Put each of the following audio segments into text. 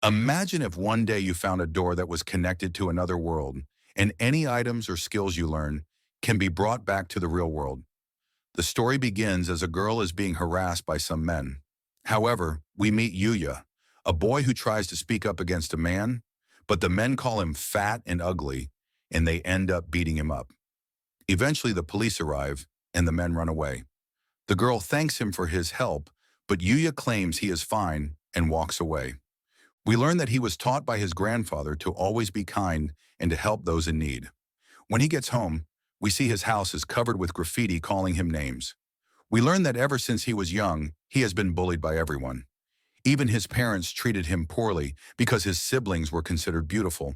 Imagine if one day you found a door that was connected to another world, and any items or skills you learn can be brought back to the real world. The story begins as a girl is being harassed by some men. However, we meet Yuya, a boy who tries to speak up against a man, but the men call him fat and ugly, and they end up beating him up. Eventually, the police arrive, and the men run away. The girl thanks him for his help, but Yuya claims he is fine and walks away. We learn that he was taught by his grandfather to always be kind and to help those in need. When he gets home, we see his house is covered with graffiti calling him names. We learn that ever since he was young, he has been bullied by everyone. Even his parents treated him poorly because his siblings were considered beautiful,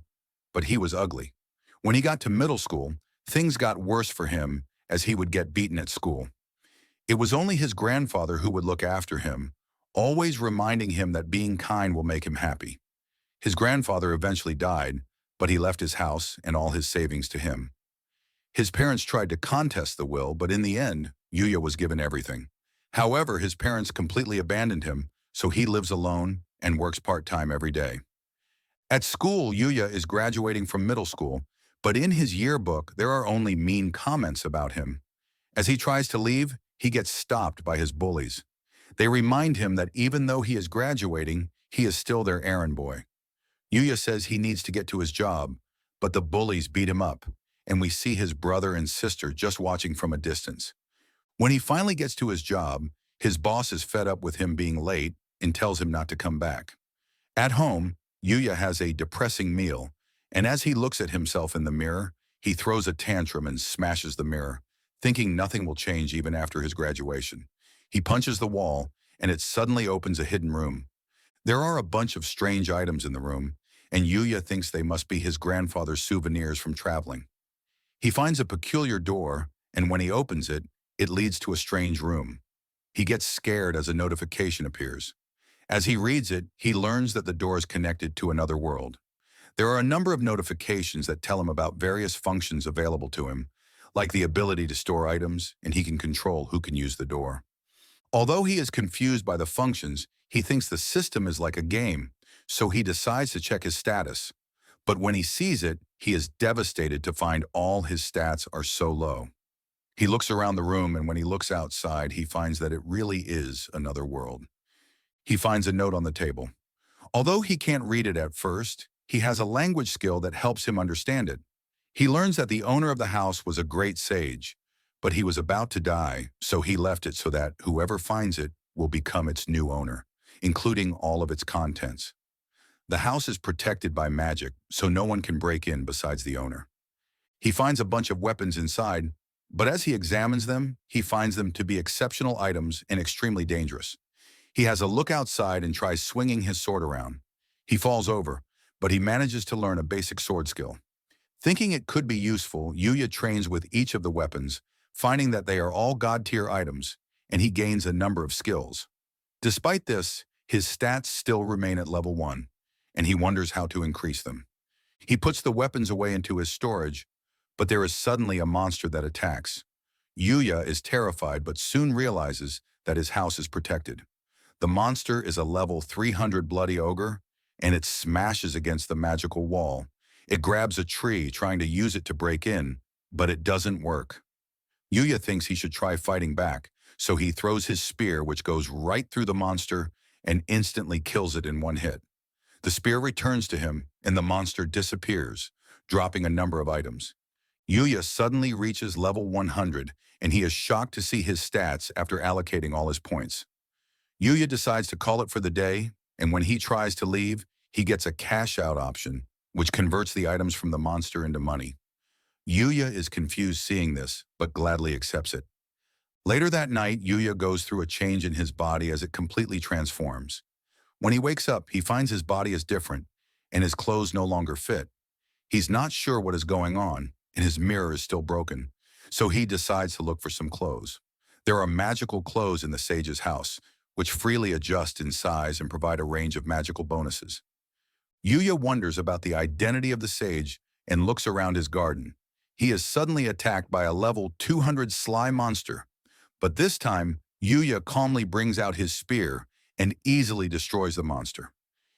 but he was ugly. When he got to middle school, things got worse for him as he would get beaten at school. It was only his grandfather who would look after him, always reminding him that being kind will make him happy. His grandfather eventually died, but he left his house and all his savings to him. His parents tried to contest the will, but in the end, Yuya was given everything. However, his parents completely abandoned him, so he lives alone and works part-time every day. At school, Yuya is graduating from middle school, but in his yearbook, there are only mean comments about him. As he tries to leave, he gets stopped by his bullies. They remind him that even though he is graduating, he is still their errand boy. Yuya says he needs to get to his job, but the bullies beat him up, and we see his brother and sister just watching from a distance. When he finally gets to his job, his boss is fed up with him being late and tells him not to come back. At home, Yuya has a depressing meal, and as he looks at himself in the mirror, he throws a tantrum and smashes the mirror, thinking nothing will change even after his graduation. He punches the wall, and it suddenly opens a hidden room. There are a bunch of strange items in the room, and Yuya thinks they must be his grandfather's souvenirs from traveling. He finds a peculiar door, and when he opens it, it leads to a strange room. He gets scared as a notification appears. As he reads it, he learns that the door is connected to another world. There are a number of notifications that tell him about various functions available to him, like the ability to store items, and he can control who can use the door. Although he is confused by the functions, he thinks the system is like a game, so he decides to check his status. But when he sees it, he is devastated to find all his stats are so low. He looks around the room, and when he looks outside, he finds that it really is another world. He finds a note on the table. Although he can't read it at first, he has a language skill that helps him understand it. He learns that the owner of the house was a great sage, but he was about to die, so he left it so that whoever finds it will become its new owner, including all of its contents. The house is protected by magic, so no one can break in besides the owner. He finds a bunch of weapons inside, but as he examines them, he finds them to be exceptional items and extremely dangerous. He has a look outside and tries swinging his sword around. He falls over, but he manages to learn a basic sword skill. Thinking it could be useful, Yuya trains with each of the weapons, finding that they are all god-tier items, and he gains a number of skills. Despite this, his stats still remain at level 1, and he wonders how to increase them. He puts the weapons away into his storage, but there is suddenly a monster that attacks. Yuya is terrified but soon realizes that his house is protected. The monster is a level 300 bloody ogre, and it smashes against the magical wall. It grabs a tree, trying to use it to break in, but it doesn't work. Yuya thinks he should try fighting back, so he throws his spear, which goes right through the monster and instantly kills it in one hit. The spear returns to him, and the monster disappears, dropping a number of items. Yuya suddenly reaches level 100, and he is shocked to see his stats after allocating all his points. Yuya decides to call it for the day, and when he tries to leave, he gets a cash-out option, which converts the items from the monster into money. Yuya is confused seeing this, but gladly accepts it. Later that night, Yuya goes through a change in his body as it completely transforms. When he wakes up, he finds his body is different, and his clothes no longer fit. He's not sure what is going on, and his mirror is still broken, so he decides to look for some clothes. There are magical clothes in the sage's house, which freely adjust in size and provide a range of magical bonuses. Yuya wonders about the identity of the sage and looks around his garden. He is suddenly attacked by a level 200 sly monster, but this time, Yuya calmly brings out his spear and easily destroys the monster.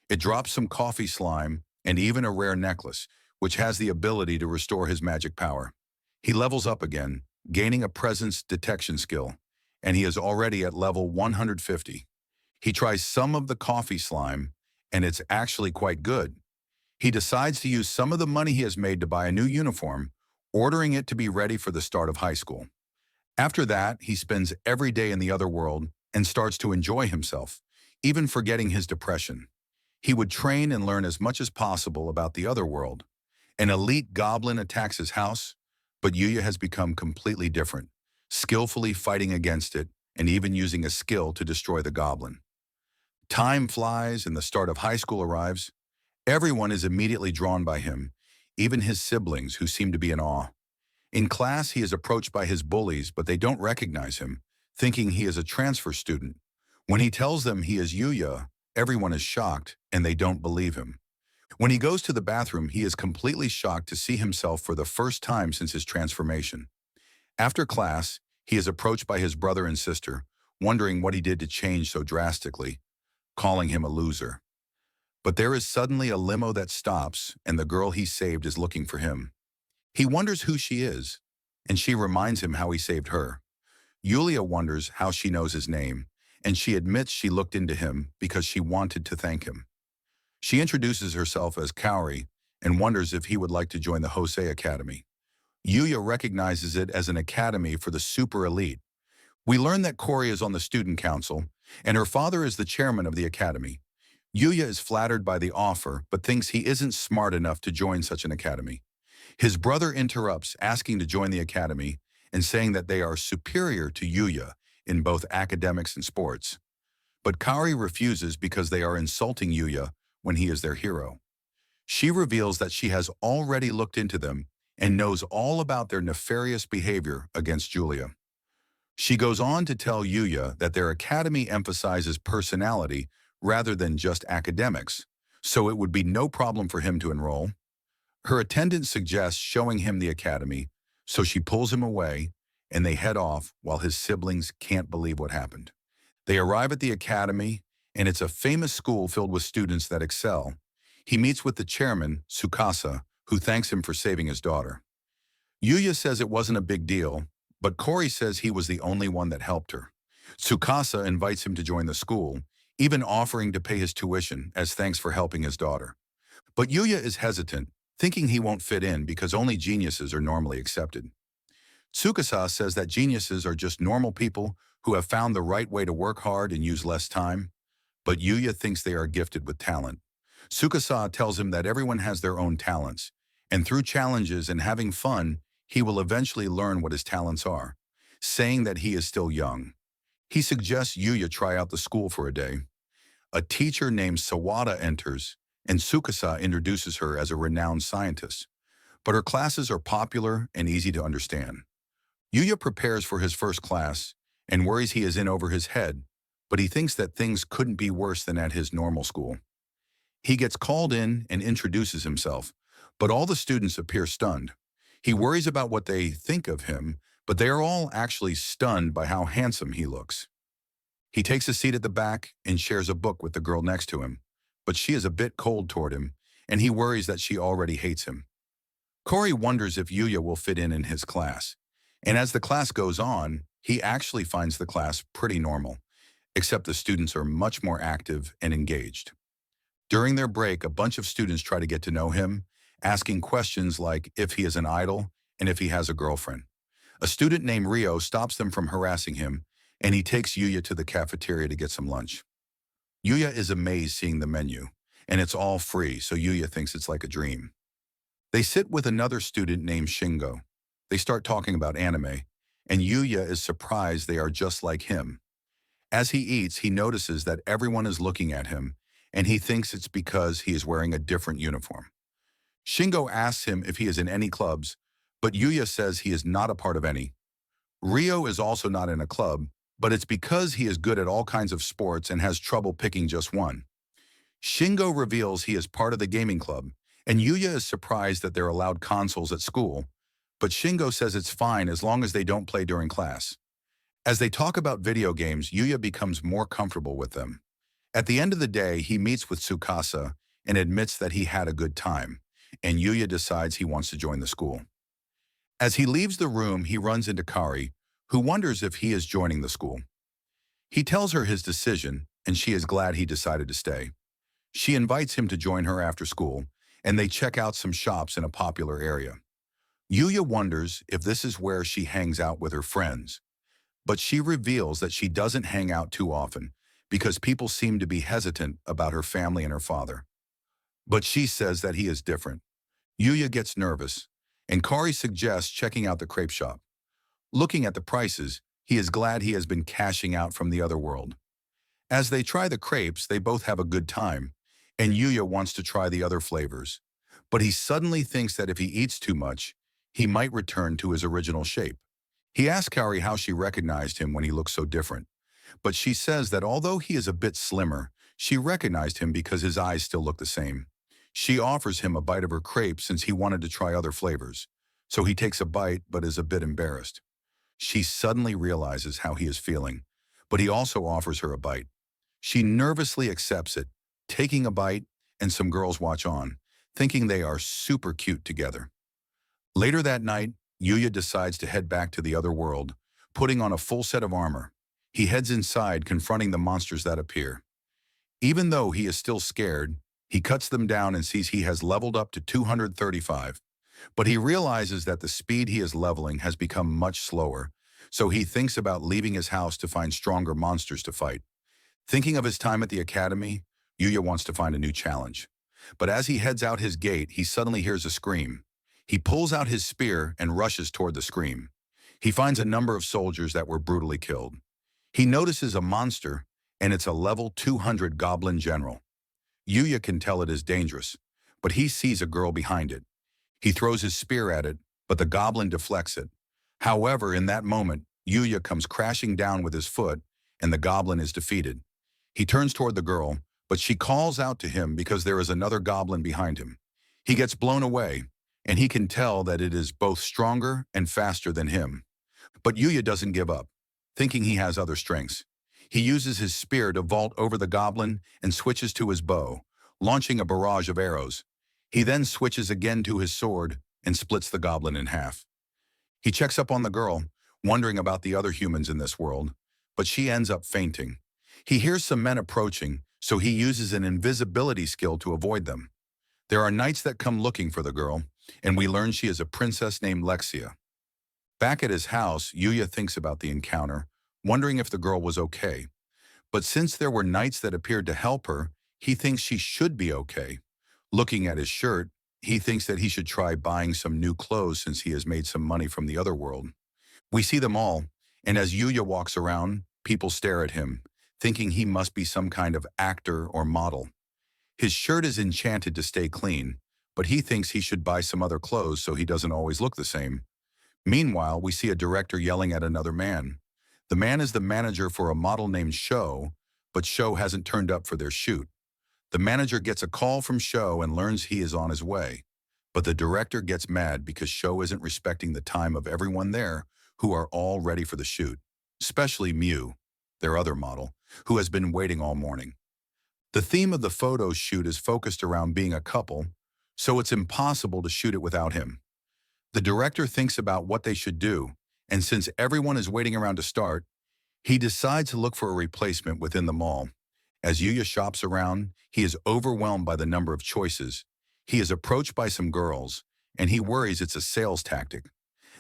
It drops some coffee slime and even a rare necklace, which has the ability to restore his magic power. He levels up again, gaining a presence detection skill, and he is already at level 150. He tries some of the coffee slime, and it's actually quite good. He decides to use some of the money he has made to buy a new uniform, ordering it to be ready for the start of high school. After that, he spends every day in the other world and starts to enjoy himself, even forgetting his depression. He would train and learn as much as possible about the other world. An elite goblin attacks his house, but Yuya has become completely different, skillfully fighting against it and even using a skill to destroy the goblin. Time flies and the start of high school arrives. Everyone is immediately drawn by him, even his siblings who seem to be in awe. In class, he is approached by his bullies, but they don't recognize him, thinking he is a transfer student. When he tells them he is Yuya, everyone is shocked and they don't believe him. When he goes to the bathroom, he is completely shocked to see himself for the first time since his transformation. After class, he is approached by his brother and sister, wondering what he did to change so drastically, calling him a loser. But there is suddenly a limo that stops, and the girl he saved is looking for him. He wonders who she is, and she reminds him how he saved her. Yulia wonders how she knows his name, and she admits she looked into him because she wanted to thank him. She introduces herself as Kaori and wonders if he would like to join the Hosei Academy. Yuya recognizes it as an academy for the super elite. We learn that Kori is on the student council, and her father is the chairman of the academy. Yuya is flattered by the offer, but thinks he isn't smart enough to join such an academy. His brother interrupts, asking to join the academy and saying that they are superior to Yuya in both academics and sports. But Kaori refuses because they are insulting Yuya when he is their hero. She reveals that she has already looked into them and knows all about their nefarious behavior against Julia. She goes on to tell Yuya that their academy emphasizes personality rather than just academics, so it would be no problem for him to enroll. Her attendant suggests showing him the academy, so she pulls him away, and they head off while his siblings can't believe what happened. They arrive at the academy, and it's a famous school filled with students that excel. He meets with the chairman, Tsukasa, who thanks him for saving his daughter. Yuya says it wasn't a big deal, but Kori says he was the only one that helped her. Tsukasa invites him to join the school, even offering to pay his tuition as thanks for helping his daughter. But Yuya is hesitant, thinking he won't fit in because only geniuses are normally accepted. Tsukasa says that geniuses are just normal people who have found the right way to work hard and use less time, but Yuya thinks they are gifted with talent. Tsukasa tells him that everyone has their own talents, and through challenges and having fun, he will eventually learn what his talents are, saying that he is still young. He suggests Yuya try out the school for a day. A teacher named Sawada enters, and Tsukasa introduces her as a renowned scientist. But her classes are popular and easy to understand. Yuya prepares for his first class and worries he is in over his head, but he thinks that things couldn't be worse than at his normal school. He gets called in and introduces himself, but all the students appear stunned. He worries about what they think of him, but they are all actually stunned by how handsome he looks. He takes a seat at the back and shares a book with the girl next to him, but she is a bit cold toward him, and he worries that she already hates him. Kori wonders if Yuya will fit in his class, and as the class goes on, he actually finds the class pretty normal, except the students are much more active and engaged. During their break, a bunch of students try to get to know him, asking questions like if he is an idol and if he has a girlfriend. A student named Rio stops them from harassing him, and he takes Yuya to the cafeteria to get some lunch. Yuya is amazed seeing the menu, and it's all free, so Yuya thinks it's like a dream. They sit with another student named Shingo. They start talking about anime, and Yuya is surprised they are just like him. As he eats, he notices that everyone is looking at him, and he thinks it's because he is wearing a different uniform. Shingo asks him if he is in any clubs, but Yuya says he is not a part of any. Rio is also not in a club, but it's because he is good at all kinds of sports and has trouble picking just one. Shingo reveals he is part of the gaming club, and Yuya is surprised that they're allowed consoles at school, but Shingo says it's fine as long as they don't play during class. As they talk about video games, Yuya becomes more comfortable with them. At the end of the day, he meets with Tsukasa and admits that he had a good time, and Yuya decides he wants to join the school. As he leaves the room, he runs into Kari, who wonders if he is joining the school. He tells her his decision, and she is glad he decided to stay. She invites him to join her after school, and they check out some shops in a popular area. Yuya wonders if this is where she hangs out with her friends, but she reveals that she doesn't hang out too often because people seem to be hesitant about her family and her father. But she says that he is different. Yuya gets nervous, and Kari suggests checking out the crepe shop. Looking at the prices, he is glad he has been cashing out from the other world. As they try the crepes, they both have a good time, and Yuya wants to try the other flavors. But he suddenly thinks that if he eats too much, he might return to his original shape. He asks Kari how she recognized him when he looked so different, but she says that although he is a bit slimmer, she recognized him because his eyes still look the same. She offers him a bite of her crepe since he wanted to try other flavors, so he takes a bite but is a bit embarrassed. She suddenly realizes how he is feeling, but he also offers her a bite. She nervously accepts it, taking a bite, and some girls watch on, thinking they are super cute together. Later that night, Yuya decides to head back to the other world, putting on a full set of armor. He heads inside, confronting the monsters that appear. Even though he is still scared, he cuts them down and sees he has leveled up to 235. But he realizes that the speed he is leveling has become much slower, so he thinks about leaving his house to find stronger monsters to fight. Thinking of his time at the academy, Yuya wants to find a new challenge. But as he heads out his gate, he suddenly hears a scream. He pulls out his spear and rushes toward the scream. He finds a number of soldiers that were brutally killed. He notices a monster, and it's a level 200 goblin general. Yuya can tell it is dangerous, but he sees a girl behind it. He throws his spear at it, but the goblin deflects it. However, in that moment, Yuya comes crashing down with his foot, and the goblin is defeated. He turns toward the girl, but she calls out to him because there is another goblin behind him. He gets blown away, and he can tell that it is both stronger and faster than him. But Yuya doesn't give up, thinking he has other strengths. He uses his spear to vault over the goblin and switches to his bow, launching a barrage of arrows. He then switches again to his sword and splits the goblin in half. He checks up on the girl, wondering about the other humans in this world, but she ends up fainting. He hears some men approaching, so he uses an invisibility skill to avoid them. There are knights that come looking for the girl, and we learn she is a princess named Lexia. Back at his house, Yuya thinks about the encounter, wondering if the girl was okay. But since there were knights that appeared to help her, he thinks she should be okay. Looking at his shirt, he thinks that he should try buying some new clothes since he has made some money from the other world. We see them all, and as Yuya walks around, people stare at him, thinking he must be some kind of actor or model. His shirt is enchanted to stay clean, but he thinks he should buy some other clothes so he doesn't always look the same. Meanwhile, we see a director yelling at another man. The man is the manager for a model named Sho, but Sho hasn't turned up for their shoot. The manager gets a call from Sho and learns he is on his way. But the director gets mad because Sho isn't respecting the time of everyone there who are all ready for the shoot, especially Mew, their other model, who has been waiting all morning. The theme of the photo shoot is focused around being a couple, so it's impossible to shoot it without him. The director thinks about what they should do, and since everyone is waiting around to start, he decides to look for a replacement within the mall. As Yuya shops around, he is overwhelmed by the number of choices. He is approached by some girls, and he worries it's a sales tactic.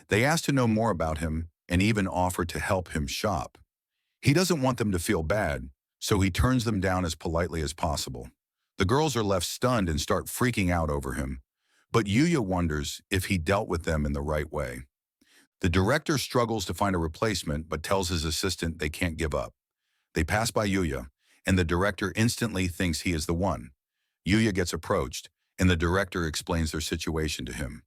They ask to know more about him and even offer to help him shop. He doesn't want them to feel bad, so he turns them down as politely as possible. The girls are left stunned and start freaking out over him, but Yuya wonders if he dealt with them in the right way. The director struggles to find a replacement but tells his assistant they can't give up. They pass by Yuya, and the director instantly thinks he is the one. Yuya gets approached, and the director explains their situation to him.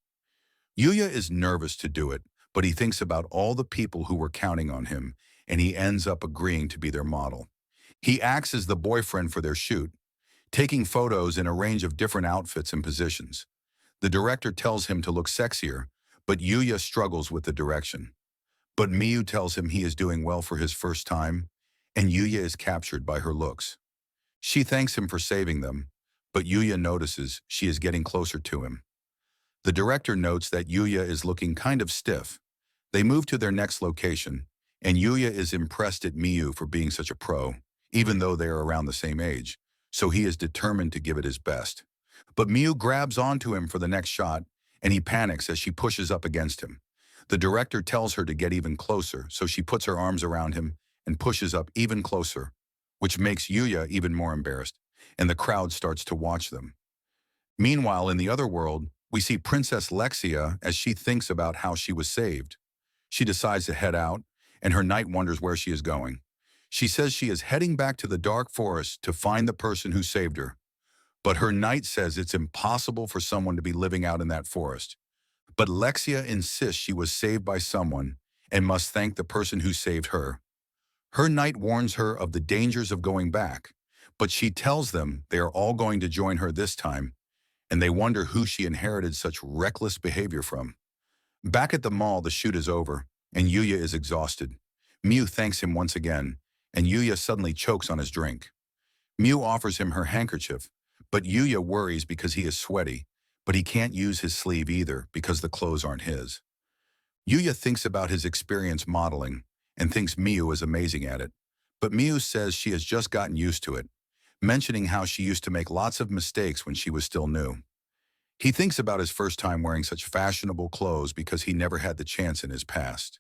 Yuya is nervous to do it, but he thinks about all the people who were counting on him, and he ends up agreeing to be their model. He acts as the boyfriend for their shoot, taking photos in a range of different outfits and positions. The director tells him to look sexier, but Yuya struggles with the direction. But Miyu tells him he is doing well for his first time, and Yuya is captured by her looks. She thanks him for saving them, but Yuya notices she is getting closer to him. The director notes that Yuya is looking kind of stiff. They move to their next location, and Yuya is impressed at Miyu for being such a pro, even though they are around the same age, so he is determined to give it his best. But Miyu grabs onto him for the next shot, and he panics as she pushes up against him. The director tells her to get even closer, so she puts her arms around him and pushes up even closer, which makes Yuya even more embarrassed, and the crowd starts to watch them. Meanwhile, in the other world, we see Princess Lexia as she thinks about how she was saved. She decides to head out, and her knight wonders where she is going. She says she is heading back to the dark forest to find the person who saved her. But her knight says it's impossible for someone to be living out in that forest. But Lexia insists she was saved by someone and must thank the person who saved her. Her knight warns her of the dangers of going back, but she tells them they are all going to join her this time, and they wonder who she inherited such reckless behavior from. Back at the mall, the shoot is over, and Yuya is exhausted. Miyu thanks him once again, and Yuya suddenly chokes on his drink. Miyu offers him her handkerchief, but Yuya worries because he is sweaty, but he can't use his sleeve either because the clothes aren't his. Yuya thinks about his experience modeling and thinks Miyu is amazing at it, but Miyu says she has just gotten used to it, mentioning how she used to make lots of mistakes when she was still new. He thinks about his first time wearing such fashionable clothes because he never had the chance in his past.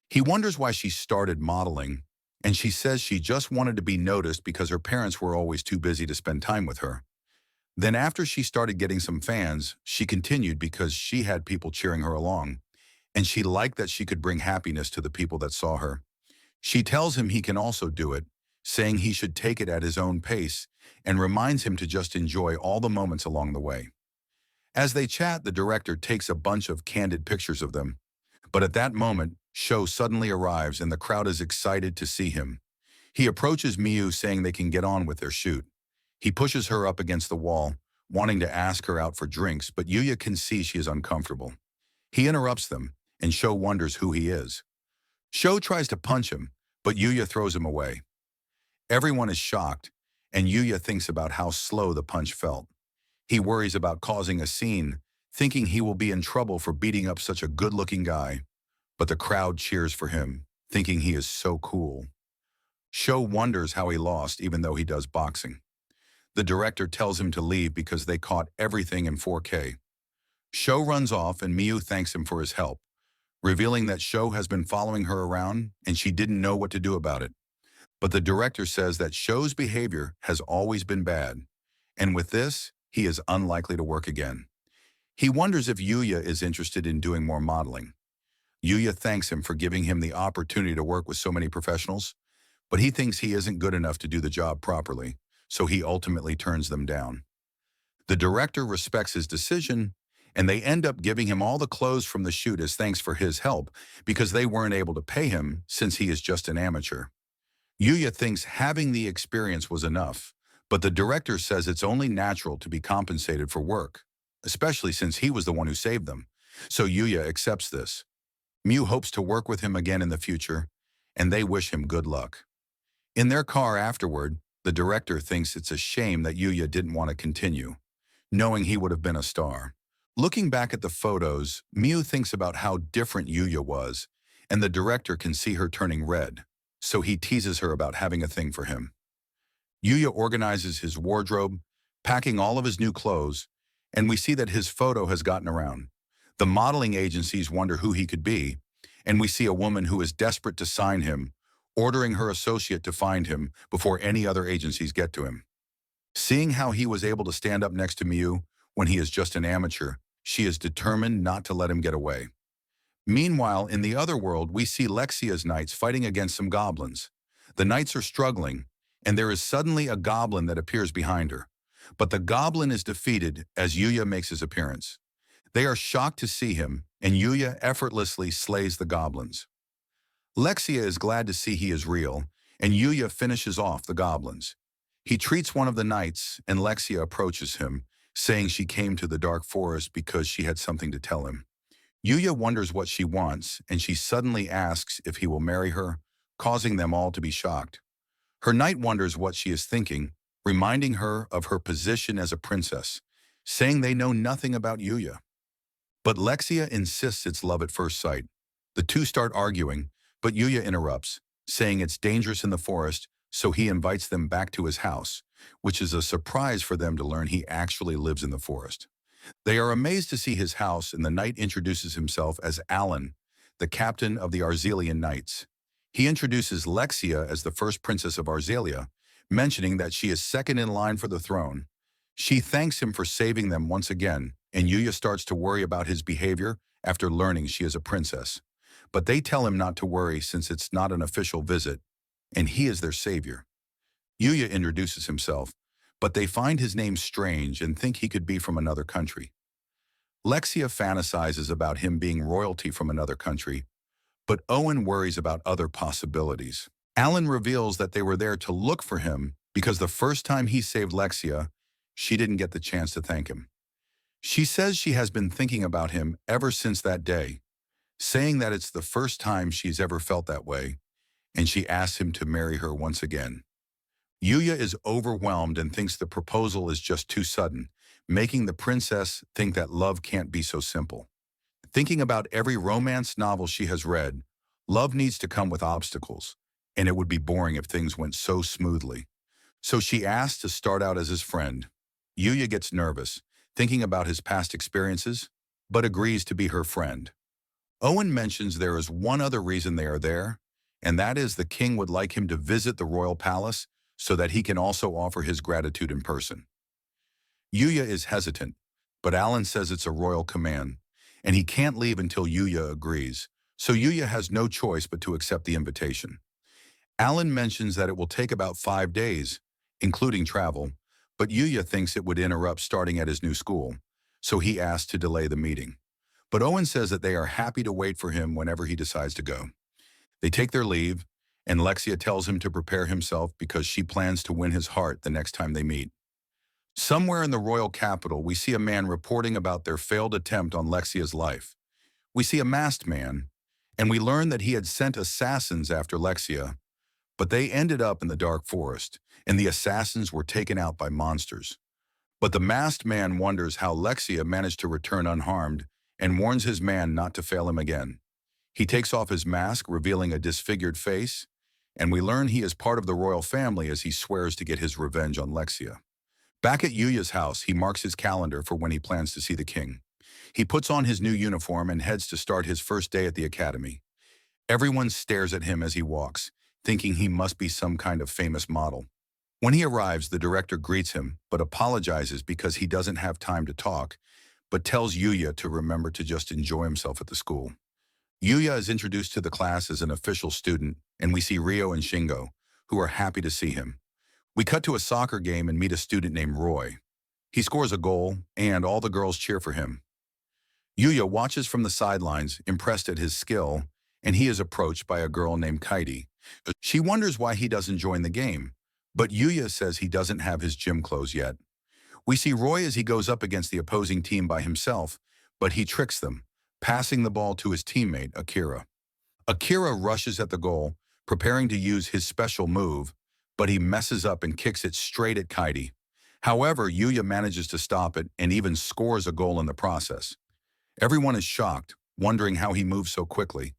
He wonders why she started modeling, and she says she just wanted to be noticed because her parents were always too busy to spend time with her. Then after she started getting some fans, she continued because she had people cheering her along, and she liked that she could bring happiness to the people that saw her. She tells him he can also do it, saying he should take it at his own pace, and reminds him to just enjoy all the moments along the way. As they chat, the director takes a bunch of candid pictures of them. But at that moment, Sho suddenly arrives and the crowd is excited to see him. He approaches Miyu saying they can get on with their shoot. He pushes her up against the wall, wanting to ask her out for drinks, but Yuya can see she is uncomfortable. He interrupts them, and Sho wonders who he is. Sho tries to punch him, but Yuya throws him away. Everyone is shocked, and Yuya thinks about how slow the punch felt. He worries about causing a scene, thinking he will be in trouble for beating up such a good-looking guy. But the crowd cheers for him, thinking he is so cool. Sho wonders how he lost even though he does boxing. The director tells him to leave because they caught everything in 4K. Sho runs off and Miyu thanks him for his help, revealing that Sho has been following her around and she didn't know what to do about it. But the director says that Sho's behavior has always been bad, and with this, he is unlikely to work again. He wonders if Yuya is interested in doing more modeling. Yuya thanks him for giving him the opportunity to work with so many professionals, but he thinks he isn't good enough to do the job properly, so he ultimately turns them down. The director respects his decision, and they end up giving him all the clothes from the shoot as thanks for his help because they weren't able to pay him since he is just an amateur. Yuya thinks having the experience was enough, but the director says it's only natural to be compensated for work, especially since he was the one who saved them. So Yuya accepts this. Miyu hopes to work with him again in the future, and they wish him good luck. In their car afterward, the director thinks it's a shame that Yuya didn't want to continue, knowing he would have been a star. Looking back at the photos, Miyu thinks about how different Yuya was, and the director can see her turning red, so he teases her about having a thing for him. Yuya organizes his wardrobe, packing all of his new clothes, and we see that his photo has gotten around. The modeling agencies wonder who he could be, and we see a woman who is desperate to sign him, ordering her associate to find him before any other agencies get to him. Seeing how he was able to stand up next to Miyu when he is just an amateur, she is determined not to let him get away. Meanwhile, in the other world, we see Lexia's knights fighting against some goblins. The knights are struggling, and there is suddenly a goblin that appears behind her. But the goblin is defeated as Yuya makes his appearance. They are shocked to see him, and Yuya effortlessly slays the goblins. Lexia is glad to see he is real, and Yuya finishes off the goblins. He treats one of the knights, and Lexia approaches him, saying she came to the dark forest because she had something to tell him. Yuya wonders what she wants, and she suddenly asks if he will marry her, causing them all to be shocked. Her knight wonders what she is thinking, reminding her of her position as a princess, saying they know nothing about Yuya. But Lexia insists it's love at first sight. The two start arguing, but Yuya interrupts, saying it's dangerous in the forest, so he invites them back to his house, which is a surprise for them to learn he actually lives in the forest. They are amazed to see his house, and the knight introduces himself as Alan, the captain of the Arzelian Knights. He introduces Lexia as the first princess of Arzelia, mentioning that she is second in line for the throne. She thanks him for saving them once again, and Yuya starts to worry about his behavior after learning she is a princess. But they tell him not to worry since it's not an official visit, and he is their savior. Yuya introduces himself, but they find his name strange and think he could be from another country. Lexia fantasizes about him being royalty from another country, but Owen worries about other possibilities. Alan reveals that they were there to look for him because the first time he saved Lexia, she didn't get the chance to thank him. She says she has been thinking about him ever since that day, saying that it's the first time she's ever felt that way, and she asks him to marry her once again. Yuya is overwhelmed and thinks the proposal is just too sudden, making the princess think that love can't be so simple. Thinking about every romance novel she has read, love needs to come with obstacles, and it would be boring if things went so smoothly. So she asks to start out as his friend. Yuya gets nervous, thinking about his past experiences, but agrees to be her friend. Owen mentions there is one other reason they are there, and that is the king would like him to visit the royal palace so that he can also offer his gratitude in person. Yuya is hesitant, but Alan says it's a royal command, and he can't leave until Yuya agrees, so Yuya has no choice but to accept the invitation. Alan mentions that it will take about 5 days, including travel, but Yuya thinks it would interrupt starting at his new school, so he asks to delay the meeting. But Owen says that they are happy to wait for him whenever he decides to go. They take their leave, and Lexia tells him to prepare himself because she plans to win his heart the next time they meet. Somewhere in the royal capital, we see a man reporting about their failed attempt on Lexia's life. We see a masked man, and we learn that he had sent assassins after Lexia, but they ended up in the dark forest, and the assassins were taken out by monsters. But the masked man wonders how Lexia managed to return unharmed and warns his man not to fail him again. He takes off his mask, revealing a disfigured face, and we learn he is part of the royal family as he swears to get his revenge on Lexia. Back at Yuya's house, he marks his calendar for when he plans to see the king. He puts on his new uniform and heads to start his first day at the academy. Everyone stares at him as he walks, thinking he must be some kind of famous model. When he arrives, the director greets him, but apologizes because he doesn't have time to talk, but tells Yuya to remember to just enjoy himself at the school. Yuya is introduced to the class as an official student, and we see Rio and Shingo, who are happy to see him. We cut to a soccer game and meet a student named Roy. He scores a goal, and all the girls cheer for him. Yuya watches from the sidelines, impressed at his skill, and he is approached by a girl named Kaidi. She wonders why he doesn't join the game, but Yuya says he doesn't have his gym clothes yet. We see Roy as he goes up against the opposing team by himself, but he tricks them, passing the ball to his teammate, Akira. Akira rushes at the goal, preparing to use his special move, but he messes up and kicks it straight at Kaidi. However, Yuya manages to stop it and even scores a goal in the process. Everyone is shocked, wondering how he moves so quickly.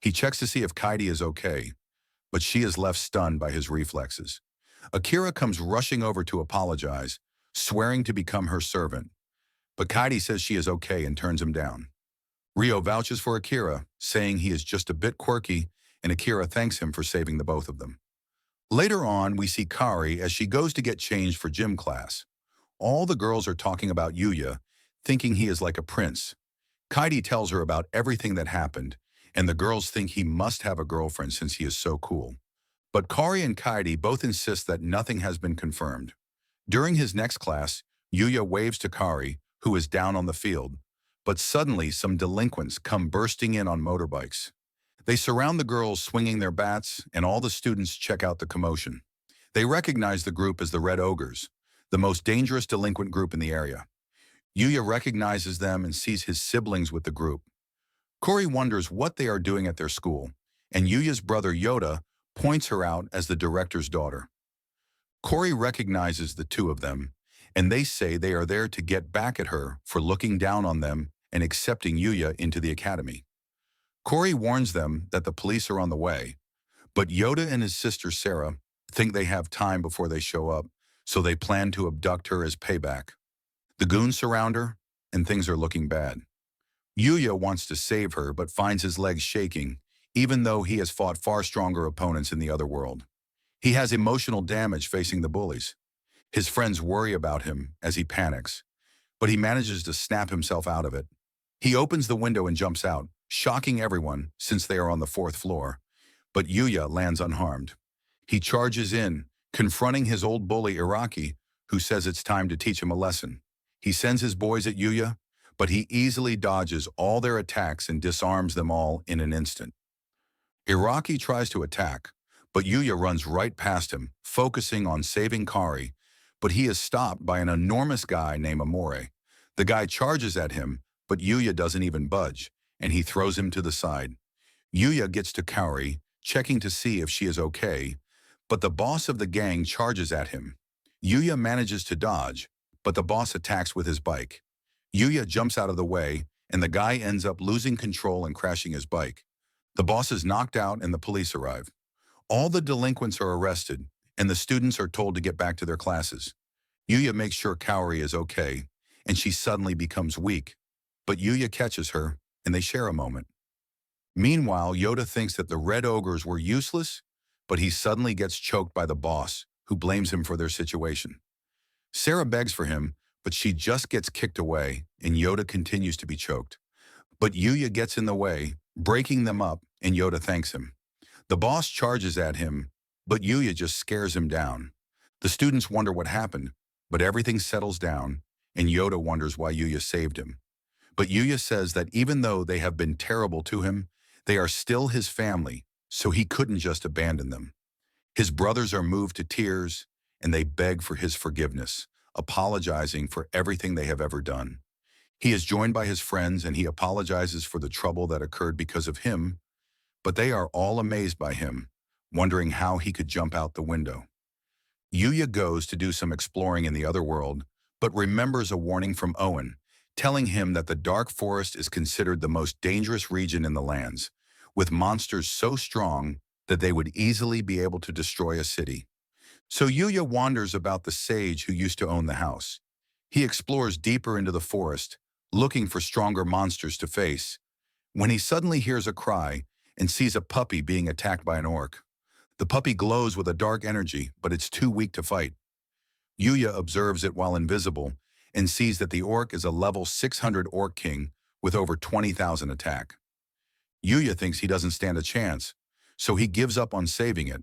He checks to see if Kaidi is okay, but she is left stunned by his reflexes. Akira comes rushing over to apologize, swearing to become her servant, but Kaidi says she is okay and turns him down. Rio vouches for Akira, saying he is just a bit quirky, and Akira thanks him for saving the both of them. Later on, we see Kari as she goes to get changed for gym class. All the girls are talking about Yuya, thinking he is like a prince. Kaidi tells her about everything that happened, and the girls think he must have a girlfriend since he is so cool. But Kari and Kaidi both insist that nothing has been confirmed. During his next class, Yuya waves to Kari, who is down on the field, but suddenly some delinquents come bursting in on motorbikes. They surround the girls swinging their bats, and all the students check out the commotion. They recognize the group as the Red Ogres, the most dangerous delinquent group in the area. Yuya recognizes them and sees his siblings with the group. Kori wonders what they are doing at their school, and Yuya's brother Yoda points her out as the director's daughter. Corey recognizes the two of them, and they say they are there to get back at her for looking down on them and accepting Yuya into the academy. Corey warns them that the police are on the way, but Yoda and his sister Sarah think they have time before they show up, so they plan to abduct her as payback. The goons surround her, and things are looking bad. Yuya wants to save her but finds his legs shaking, even though he has fought far stronger opponents in the other world. He has emotional damage facing the bullies. His friends worry about him as he panics, but he manages to snap himself out of it. He opens the window and jumps out, shocking everyone since they are on the fourth floor, but Yuya lands unharmed. He charges in, confronting his old bully Iraqi, who says it's time to teach him a lesson. He sends his boys at Yuya, but he easily dodges all their attacks and disarms them all in an instant. Iraqi tries to attack, but Yuya runs right past him, focusing on saving Kari, but he is stopped by an enormous guy named Amore. The guy charges at him, but Yuya doesn't even budge, and he throws him to the side. Yuya gets to Kari, checking to see if she is okay, but the boss of the gang charges at him. Yuya manages to dodge, but the boss attacks with his bike. Yuya jumps out of the way, and the guy ends up losing control and crashing his bike. The boss is knocked out and the police arrive. All the delinquents are arrested, and the students are told to get back to their classes. Yuya makes sure Kaori is okay, and she suddenly becomes weak. But Yuya catches her, and they share a moment. Meanwhile, Yoda thinks that the Red Ogres were useless, but he suddenly gets choked by the boss, who blames him for their situation. Sarah begs for him, but she just gets kicked away, and Yoda continues to be choked. But Yuya gets in the way, breaking them up, and Yoda thanks him. The boss charges at him, but Yuya just scares him down. The students wonder what happened, but everything settles down, and Yoda wonders why Yuya saved him. But Yuya says that even though they have been terrible to him, they are still his family, so he couldn't just abandon them. His brothers are moved to tears, and they beg for his forgiveness, apologizing for everything they have ever done. He is joined by his friends, and he apologizes for the trouble that occurred because of him, but they are all amazed by him, wondering how he could jump out the window. Yuya goes to do some exploring in the other world, but remembers a warning from Owen, telling him that the Dark Forest is considered the most dangerous region in the lands, with monsters so strong that they would easily be able to destroy a city. So Yuya wanders about the sage who used to own the house. He explores deeper into the forest, looking for stronger monsters to face, when he suddenly hears a cry and sees a puppy being attacked by an orc. The puppy glows with a dark energy, but it's too weak to fight. Yuya observes it while invisible and sees that the orc is a level 600 orc king with over 20,000 attack. Yuya thinks he doesn't stand a chance, so he gives up on saving it,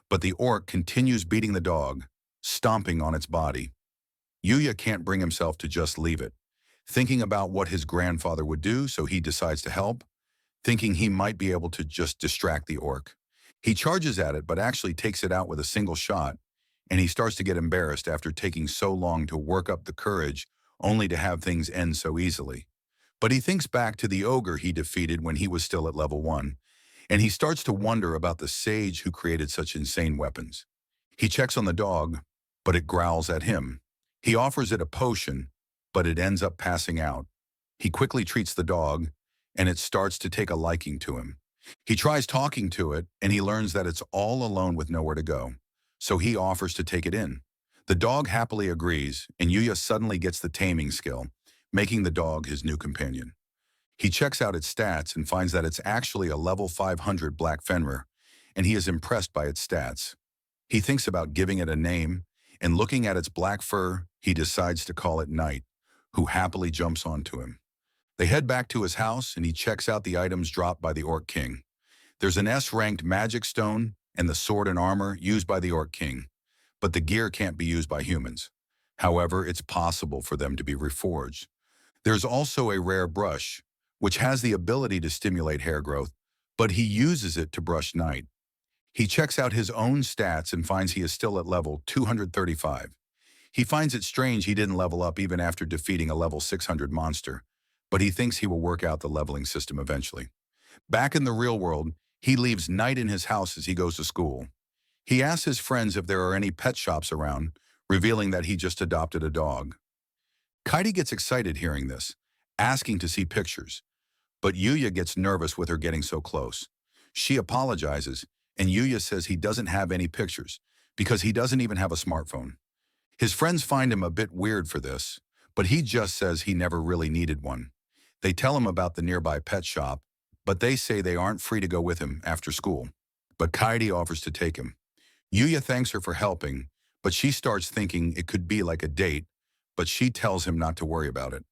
but the orc continues beating the dog, stomping on its body. Yuya can't bring himself to just leave it, thinking about what his grandfather would do, so he decides to help, thinking he might be able to just distract the orc. He charges at it, but actually takes it out with a single shot, and he starts to get embarrassed after taking so long to work up the courage, only to have things end so easily. But he thinks back to the ogre he defeated when he was still at level 1, and he starts to wonder about the sage who created such insane weapons. He checks on the dog, but it growls at him. He offers it a potion, but it ends up passing out. He quickly treats the dog, and it starts to take a liking to him. He tries talking to it, and he learns that it's all alone with nowhere to go, so he offers to take it in. The dog happily agrees, and Yuya suddenly gets the taming skill, making the dog his new companion. He checks out its stats and finds that it's actually a level 500 Black Fenrir, and he is impressed by its stats. He thinks about giving it a name, and looking at its black fur, he decides to call it Knight, who happily jumps onto him. They head back to his house, and he checks out the items dropped by the Orc King. There's an S-ranked magic stone and the sword and armor used by the Orc King, but the gear can't be used by humans. However, it's possible for them to be reforged. There's also a rare brush, which has the ability to stimulate hair growth, but he uses it to brush Knight. He checks out his own stats and finds he is still at level 235. He finds it strange he didn't level up even after defeating a level 600 monster, but he thinks he will work out the leveling system eventually. Back in the real world, he leaves Knight in his house as he goes to school. He asks his friends if there are any pet shops around, revealing that he just adopted a dog. Kaidi gets excited hearing this, asking to see pictures, but Yuya gets nervous with her getting so close. She apologizes, and Yuya says he doesn't have any pictures because he doesn't even have a smartphone. His friends find him a bit weird for this, but he just says he never really needed one. They tell him about the nearby pet shop, but they say they aren't free to go with him after school. But Kaidi offers to take him. Yuya thanks her for helping, but she starts thinking it could be like a date, but she tells him not to worry about it.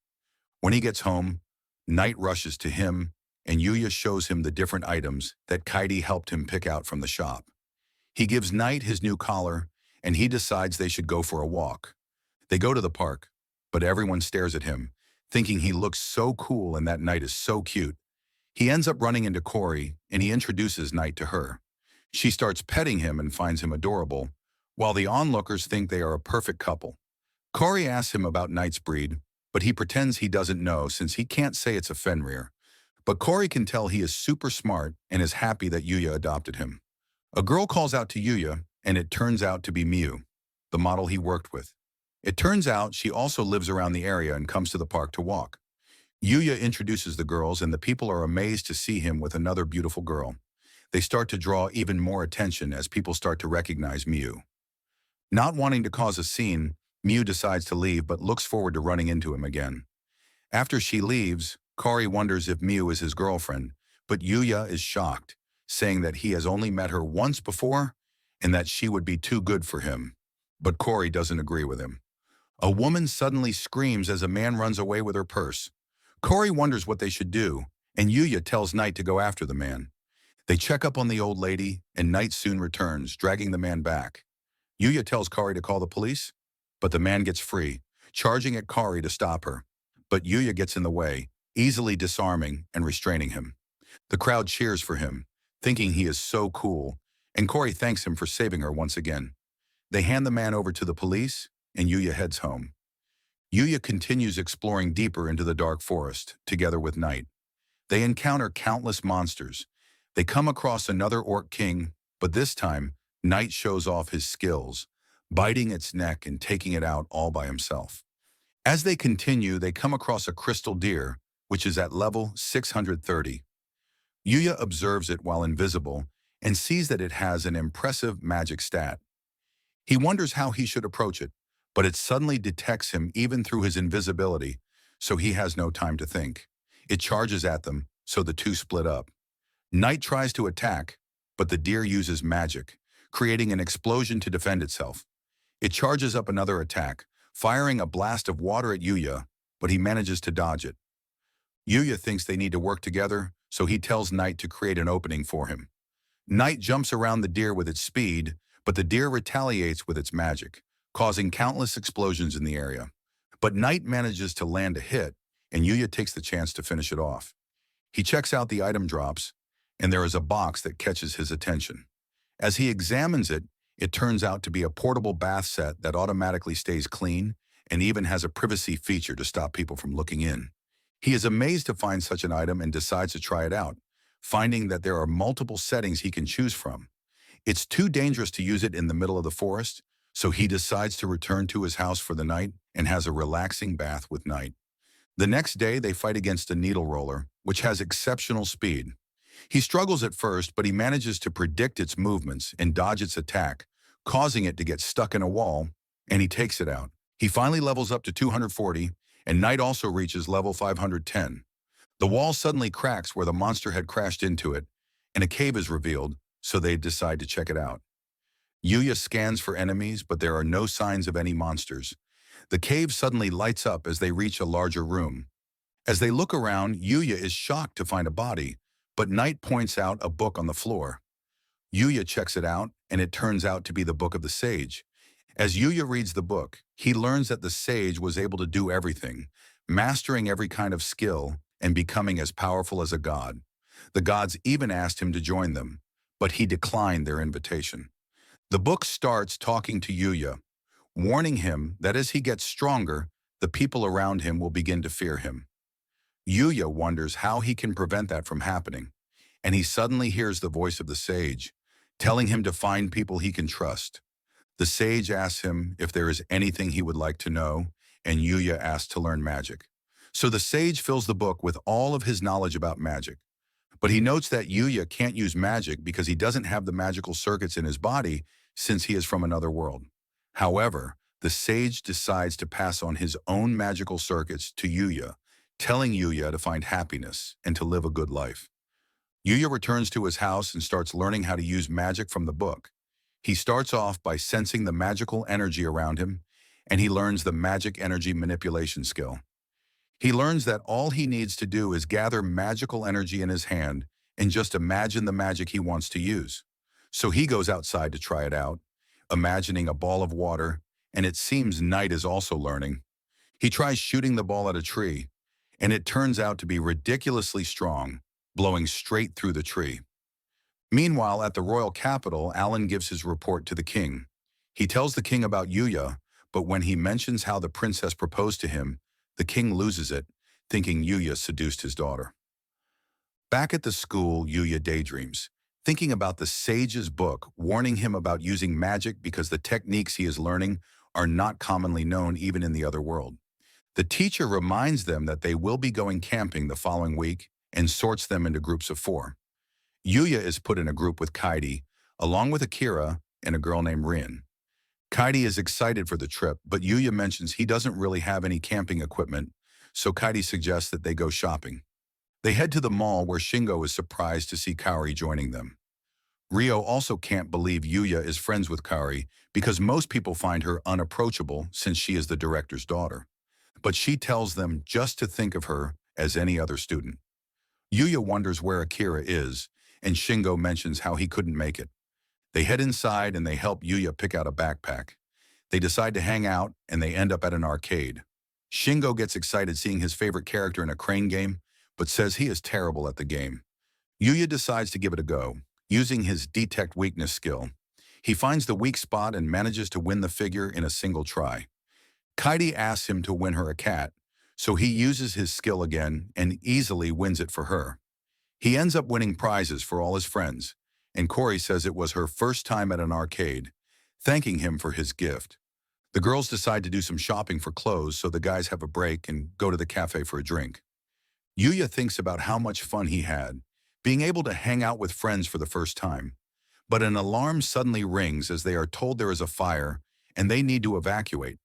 When he gets home, Knight rushes to him, and Yuya shows him the different items that Kaidi helped him pick out from the shop. He gives Knight his new collar, and he decides they should go for a walk. They go to the park, but everyone stares at him, thinking he looks so cool and that Knight is so cute. He ends up running into Cory, and he introduces Knight to her. She starts petting him and finds him adorable, while the onlookers think they are a perfect couple. Cory asks him about Knight's breed, but he pretends he doesn't know since he can't say it's a Fenrir. But Cory can tell he is super smart and is happy that Yuya adopted him. A girl calls out to Yuya, and it turns out to be Miu, the model he worked with. It turns out she also lives around the area and comes to the park to walk. Yuya introduces the girls, and the people are amazed to see him with another beautiful girl. They start to draw even more attention as people start to recognize Miu. Not wanting to cause a scene, Miu decides to leave but looks forward to running into him again. After she leaves, Cory wonders if Miu is his girlfriend, but Yuya is shocked, saying that he has only met her once before and that she would be too good for him. But Cory doesn't agree with him. A woman suddenly screams as a man runs away with her purse. Cory wonders what they should do, and Yuya tells Knight to go after the man. They check up on the old lady, and Knight soon returns, dragging the man back. Yuya tells Cory to call the police, but the man gets free, charging at Cory to stop her. But Yuya gets in the way, easily disarming and restraining him. The crowd cheers for him, thinking he is so cool, and Cory thanks him for saving her once again. They hand the man over to the police, and Yuya heads home. Yuya continues exploring deeper into the dark forest, together with Knight. They encounter countless monsters. They come across another orc king, but this time, Knight shows off his skills, biting its neck and taking it out all by himself. As they continue, they come across a crystal deer, which is at level 630. Yuya observes it while invisible and sees that it has an impressive magic stat. He wonders how he should approach it, but it suddenly detects him even through his invisibility, so he has no time to think. It charges at them, so the two split up. Knight tries to attack, but the deer uses magic, creating an explosion to defend itself. It charges up another attack, firing a blast of water at Yuya, but he manages to dodge it. Yuya thinks they need to work together, so he tells Knight to create an opening for him. Knight jumps around the deer with its speed, but the deer retaliates with its magic, causing countless explosions in the area. But Knight manages to land a hit, and Yuya takes the chance to finish it off. He checks out the item drops, and there is a box that catches his attention. As he examines it, it turns out to be a portable bath set that automatically stays clean and even has a privacy feature to stop people from looking in. He is amazed to find such an item and decides to try it out, finding that there are multiple settings he can choose from. It's too dangerous to use it in the middle of the forest, so he decides to return to his house for the night and has a relaxing bath with Knight. The next day, they fight against a needle roller, which has exceptional speed. He struggles at first, but he manages to predict its movements and dodge its attack, causing it to get stuck in a wall, and he takes it out. He finally levels up to 240, and Knight also reaches level 510. The wall suddenly cracks where the monster had crashed into it, and a cave is revealed, so they decide to check it out. Yuya scans for enemies, but there are no signs of any monsters. The cave suddenly lights up as they reach a larger room. As they look around, Yuya is shocked to find a body, but Knight points out a book on the floor. Yuya checks it out, and it turns out to be the Book of the Sage. As Yuya reads the book, he learns that the sage was able to do everything, mastering every kind of skill and becoming as powerful as a god. The gods even asked him to join them, but he declined their invitation. The book starts talking to Yuya, warning him that as he gets stronger, the people around him will begin to fear him. Yuya wonders how he can prevent that from happening, and he suddenly hears the voice of the sage, telling him to find people he can trust. The sage asks him if there is anything he would like to know, and Yuya asks to learn magic. So the sage fills the book with all of his knowledge about magic. But he notes that Yuya can't use magic because he doesn't have the magical circuits in his body since he is from another world. However, the sage decides to pass on his own magical circuits to Yuya, telling Yuya to find happiness and to live a good life. Yuya returns to his house and starts learning how to use magic from the book. He starts off by sensing the magical energy around him, and he learns the magic energy manipulation skill. He learns that all he needs to do is gather magical energy in his hand and just imagine the magic he wants to use. So he goes outside to try it out, imagining a ball of water, and it seems Knight is also learning. He tries shooting the ball at a tree, and it turns out to be ridiculously strong, blowing straight through the tree. Meanwhile, at the royal capital, Alan gives his report to the king. He tells the king about Yuya, but when he mentions how the princess proposed to him, the king loses it, thinking Yuya seduced his daughter. Back at the school, Yuya daydreams, thinking about the sage's book warning him about using magic because the techniques he is learning are not commonly known even in the other world. The teacher reminds them that they will be going camping the following week and sorts them into groups of 4. Yuya is put in a group with Kaidi, along with Akira and a girl named Rin. Kaidi is excited for the trip, but Yuya mentions he doesn't really have any camping equipment, so Kaidi suggests that they go shopping. They head to the mall where Shingo is surprised to see Kaori joining them. Ryo also can't believe Yuya is friends with Kaori because most people find her unapproachable since she is the director's daughter. But she tells them just to think of her as any other student. Yuya wonders where Akira is, and Shingo mentions how he couldn't make it. They head inside and they help Yuya pick out a backpack. They decide to hang out and they end up at an arcade. Shingo gets excited seeing his favorite character in a crane game, but says he is terrible at the game. Yuya decides to give it a go, using his detect weakness skill. He finds the weak spot and manages to win the figure in a single try. Kaidi asks him to win her a cat, so he uses his skill again and easily wins it for her. He ends up winning prizes for all his friends, and Corey says it was her first time at an arcade, thanking him for his gift. The girls decide to do some shopping for clothes, so the guys have a break and go to the cafe for a drink. Yuya thinks about how much fun he had, being able to hang out with friends for the first time. But an alarm suddenly rings as they are told there is a fire and they need to evacuate.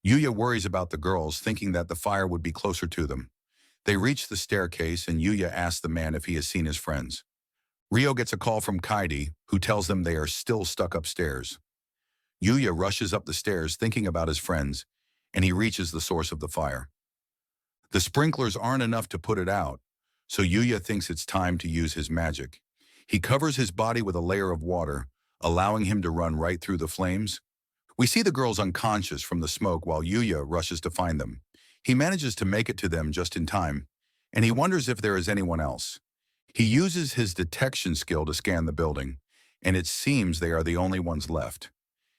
Yuya worries about the girls, thinking that the fire would be closer to them. They reach the staircase and Yuya asks the man if he has seen his friends. Ryo gets a call from Kaidi, who tells them they are still stuck upstairs. Yuya rushes up the stairs thinking about his friends, and he reaches the source of the fire. The sprinklers aren't enough to put it out, so Yuya thinks it's time to use his magic. He covers his body with a layer of water, allowing him to run right through the flames. We see the girls unconscious from the smoke while Yuya rushes to find them. He manages to make it to them just in time, and he wonders if there is anyone else. He uses his detection skill to scan the building, and it seems they are the only ones left.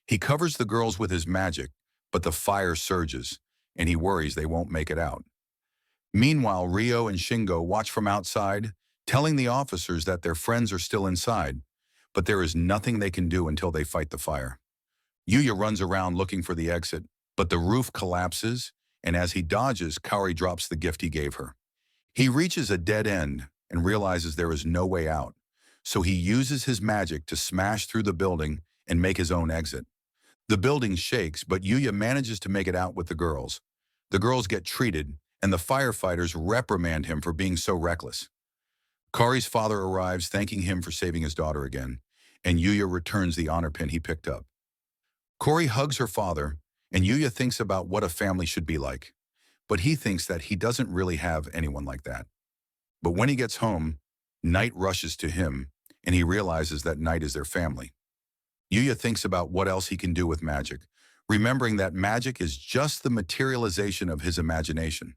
He covers the girls with his magic, but the fire surges, and he worries they won't make it out. Meanwhile, Ryo and Shingo watch from outside, telling the officers that their friends are still inside, but there is nothing they can do until they fight the fire. Yuya runs around looking for the exit, but the roof collapses, and as he dodges, Kaori drops the gift he gave her. He reaches a dead end and realizes there is no way out, so he uses his magic to smash through the building and make his own exit. The building shakes, but Yuya manages to make it out with the girls. The girls get treated, and the firefighters reprimand him for being so reckless. Kaori's father arrives, thanking him for saving his daughter again, and Yuya returns the honor pin he picked up. Corey hugs her father, and Yuya thinks about what a family should be like, but he thinks that he doesn't really have anyone like that. But when he gets home, Knight rushes to him, and he realizes that Knight is their family. Yuya thinks about what else he can do with magic, remembering that magic is just the materialization of his imagination.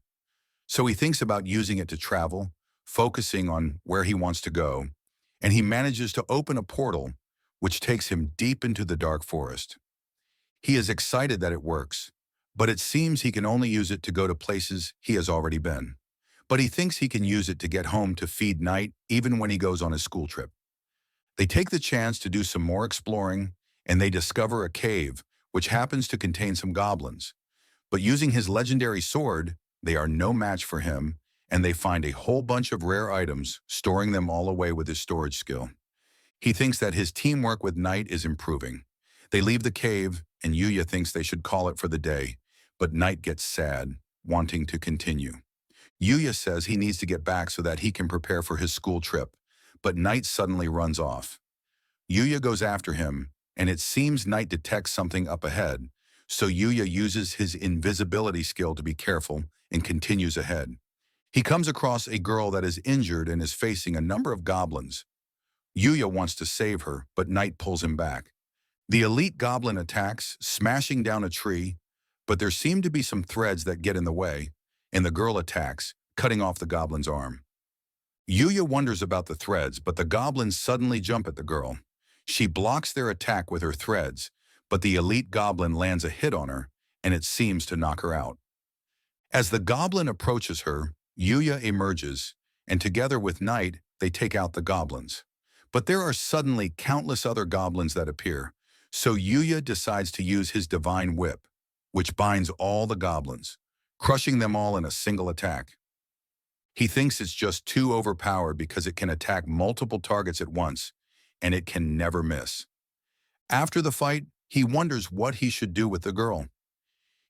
So he thinks about using it to travel, focusing on where he wants to go, and he manages to open a portal, which takes him deep into the dark forest. He is excited that it works, but it seems he can only use it to go to places he has already been. But he thinks he can use it to get home to feed Knight even when he goes on his school trip. They take the chance to do some more exploring, and they discover a cave, which happens to contain some goblins. But using his legendary sword, they are no match for him, and they find a whole bunch of rare items, storing them all away with his storage skill. He thinks that his teamwork with Knight is improving. They leave the cave, and Yuya thinks they should call it for the day, but Knight gets sad, wanting to continue. Yuya says he needs to get back so that he can prepare for his school trip, but Knight suddenly runs off. Yuya goes after him, and it seems Knight detects something up ahead, so Yuya uses his invisibility skill to be careful and continues ahead. He comes across a girl that is injured and is facing a number of goblins. Yuya wants to save her, but Knight pulls him back. The elite goblin attacks, smashing down a tree, but there seem to be some threads that get in the way, and the girl attacks, cutting off the goblin's arm. Yuya wonders about the threads, but the goblins suddenly jump at the girl. She blocks their attack with her threads, but the elite goblin lands a hit on her, and it seems to knock her out. As the goblin approaches her, Yuya emerges, and together with Knight, they take out the goblins. But there are suddenly countless other goblins that appear, so Yuya decides to use his divine whip, which binds all the goblins, crushing them all in a single attack. He thinks it's just too overpowered because it can attack multiple targets at once, and it can never miss. After the fight, he wonders what he should do with the girl.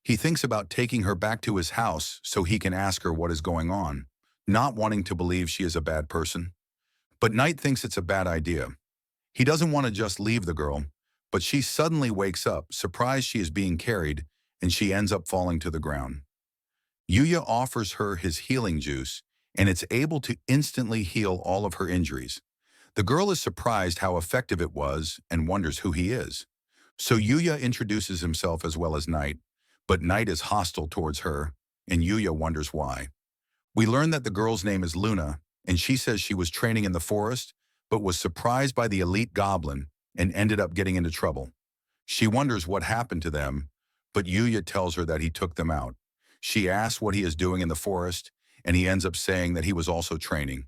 He thinks about taking her back to his house so he can ask her what is going on, not wanting to believe she is a bad person. But Knight thinks it's a bad idea. He doesn't want to just leave the girl, but she suddenly wakes up, surprised she is being carried, and she ends up falling to the ground. Yuya offers her his healing juice, and it's able to instantly heal all of her injuries. The girl is surprised how effective it was and wonders who he is. So Yuya introduces himself as well as Knight, but Knight is hostile towards her, and Yuya wonders why. We learn that the girl's name is Luna, and she says she was training in the forest, but was surprised by the elite goblin and ended up getting into trouble. She wonders what happened to them, but Yuya tells her that he took them out. She asks what he is doing in the forest, and he ends up saying that he was also training.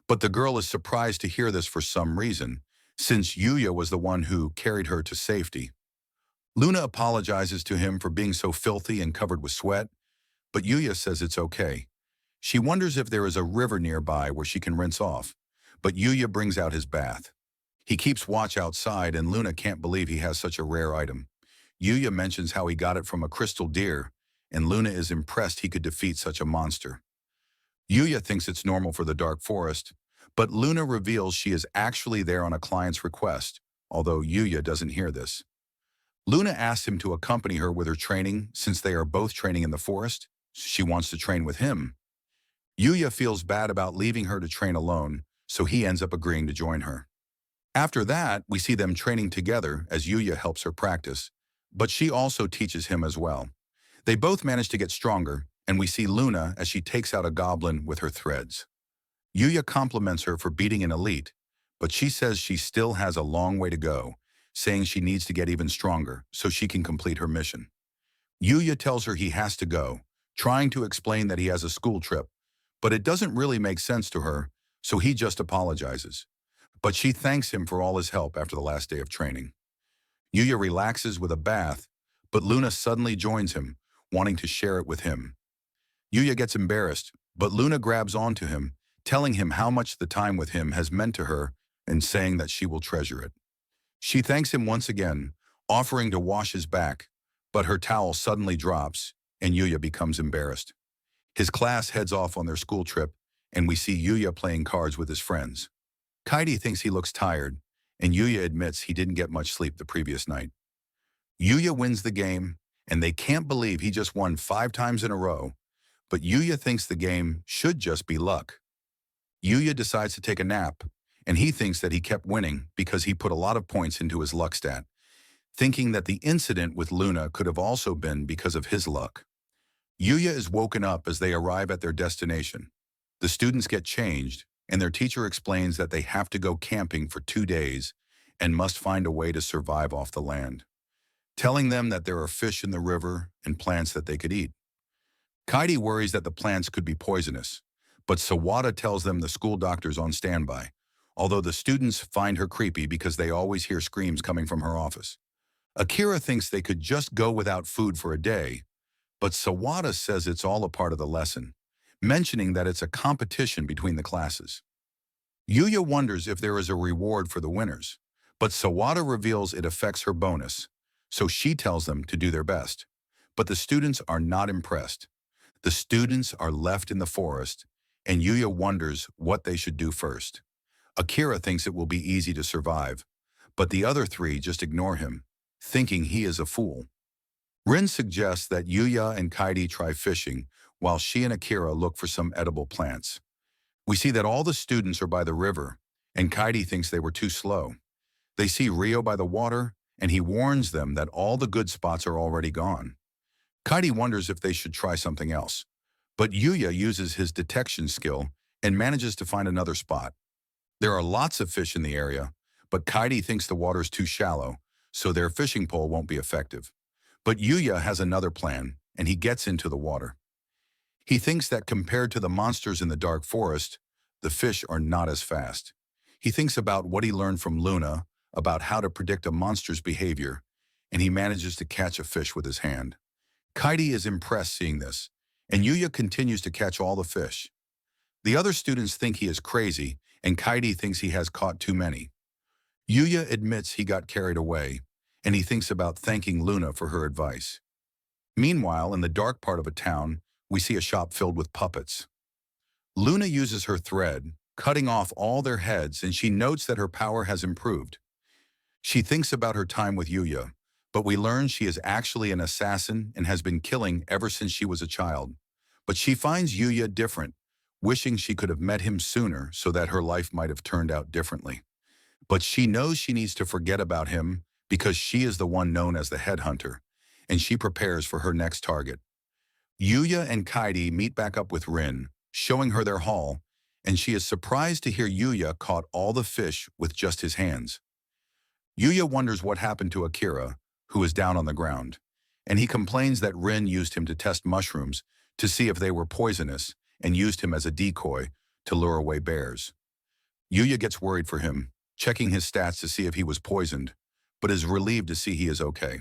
But the girl is surprised to hear this for some reason, since Yuya was the one who carried her to safety. Luna apologizes to him for being so filthy and covered with sweat, but Yuya says it's okay. She wonders if there is a river nearby where she can rinse off, but Yuya brings out his bath. He keeps watch outside, and Luna can't believe he has such a rare item. Yuya mentions how he got it from a crystal deer, and Luna is impressed he could defeat such a monster. Yuya thinks it's normal for the dark forest, but Luna reveals she is actually there on a client's request, although Yuya doesn't hear this. Luna asks him to accompany her with her training since they are both training in the forest. She wants to train with him. Yuya feels bad about leaving her to train alone, so he ends up agreeing to join her. After that, we see them training together as Yuya helps her practice, but she also teaches him as well. They both manage to get stronger, and we see Luna as she takes out a goblin with her threads. Yuya compliments her for beating an elite, but she says she still has a long way to go, saying she needs to get even stronger so she can complete her mission. Yuya tells her he has to go, trying to explain that he has a school trip, but it doesn't really make sense to her, so he just apologizes. But she thanks him for all his help after the last day of training. Yuya relaxes with a bath, but Luna suddenly joins him, wanting to share it with him. Yuya gets embarrassed, but Luna grabs onto him, telling him how much the time with him has meant to her and saying that she will treasure it. She thanks him once again, offering to wash his back, but her towel suddenly drops, and Yuya becomes embarrassed. His class heads off on their school trip, and we see Yuya playing cards with his friends. Kaidi thinks he looks tired, and Yuya admits he didn't get much sleep the previous night. Yuya wins the game, and they can't believe he just won 5 times in a row, but Yuya thinks the game should just be luck. Yuya decides to take a nap, and he thinks that he kept winning because he put a lot of points into his luck stat, thinking that the incident with Luna could have also been because of his luck. Yuya is woken up as they arrive at their destination. The students get changed, and their teacher explains that they have to go camping for 2 days and must find a way to survive off the land, telling them that there are fish in the river and plants that they could eat. Kaidi worries that the plants could be poisonous, but Sawada tells them the school doctor's on standby, although the students find her creepy because they always hear screams coming from her office. Akira thinks they could just go without food for a day, but Sawada says it's all a part of the lesson, mentioning that it's a competition between the classes. Yuya wonders if there is a reward for the winners, but Sawada reveals it affects her bonus, so she tells them to do their best. But the students are not impressed. The students are left in the forest, and Yuya wonders what they should do first. Akira thinks it will be easy to survive, but the other three just ignore him, thinking he is a fool. Rin suggests that Yuya and Kaidi try fishing, while she and Akira look for some edible plants. We see that all the students are by the river, and Kaidi thinks they were too slow. They see Rio by the water, and he warns them that all the good spots are already gone. Kaidi wonders if they should try something else, but Yuya uses his detection skill and manages to find another spot. There are lots of fish in the area, but Kaidi thinks the water is too shallow, so their fishing pole won't be effective. But Yuya has another plan, and he gets into the water. He thinks that compared to the monsters in the dark forest, the fish are not as fast. He thinks about what he learned from Luna about how to predict a monster's behavior, and he manages to catch a fish with his hand. Kaidi is impressed seeing this, and Yuya continues to catch all the fish. The other students think he is crazy, and Kaidi thinks he has caught too many. Yuya admits he got carried away, and he thinks about thanking Luna for her advice. Meanwhile, in the dark part of a town, we see a shop filled with puppets. Luna uses her thread, cutting off all their heads, and she notes that her power has improved. She thinks about her time with Yuya, but we learn she is actually an assassin and has been killing ever since she was a child. But she finds Yuya different, wishing she could have met him sooner so that her life might have turned out differently. But she knows she needs to forget about him because she is the one known as the headhunter, and she prepares for her next target. Yuya and Kaidi meet back up with Rin, showing her their haul, and she is surprised to hear Yuya caught all the fish with just his hands. Yuya wonders what happened to Akira, who is down on the ground, and he complains that Rin used him to test mushrooms to see if they were poisonous and used him as a decoy to lure away bears. Yuya gets worried for him, checking his stats to see if he was poisoned, but is relieved to see he is okay.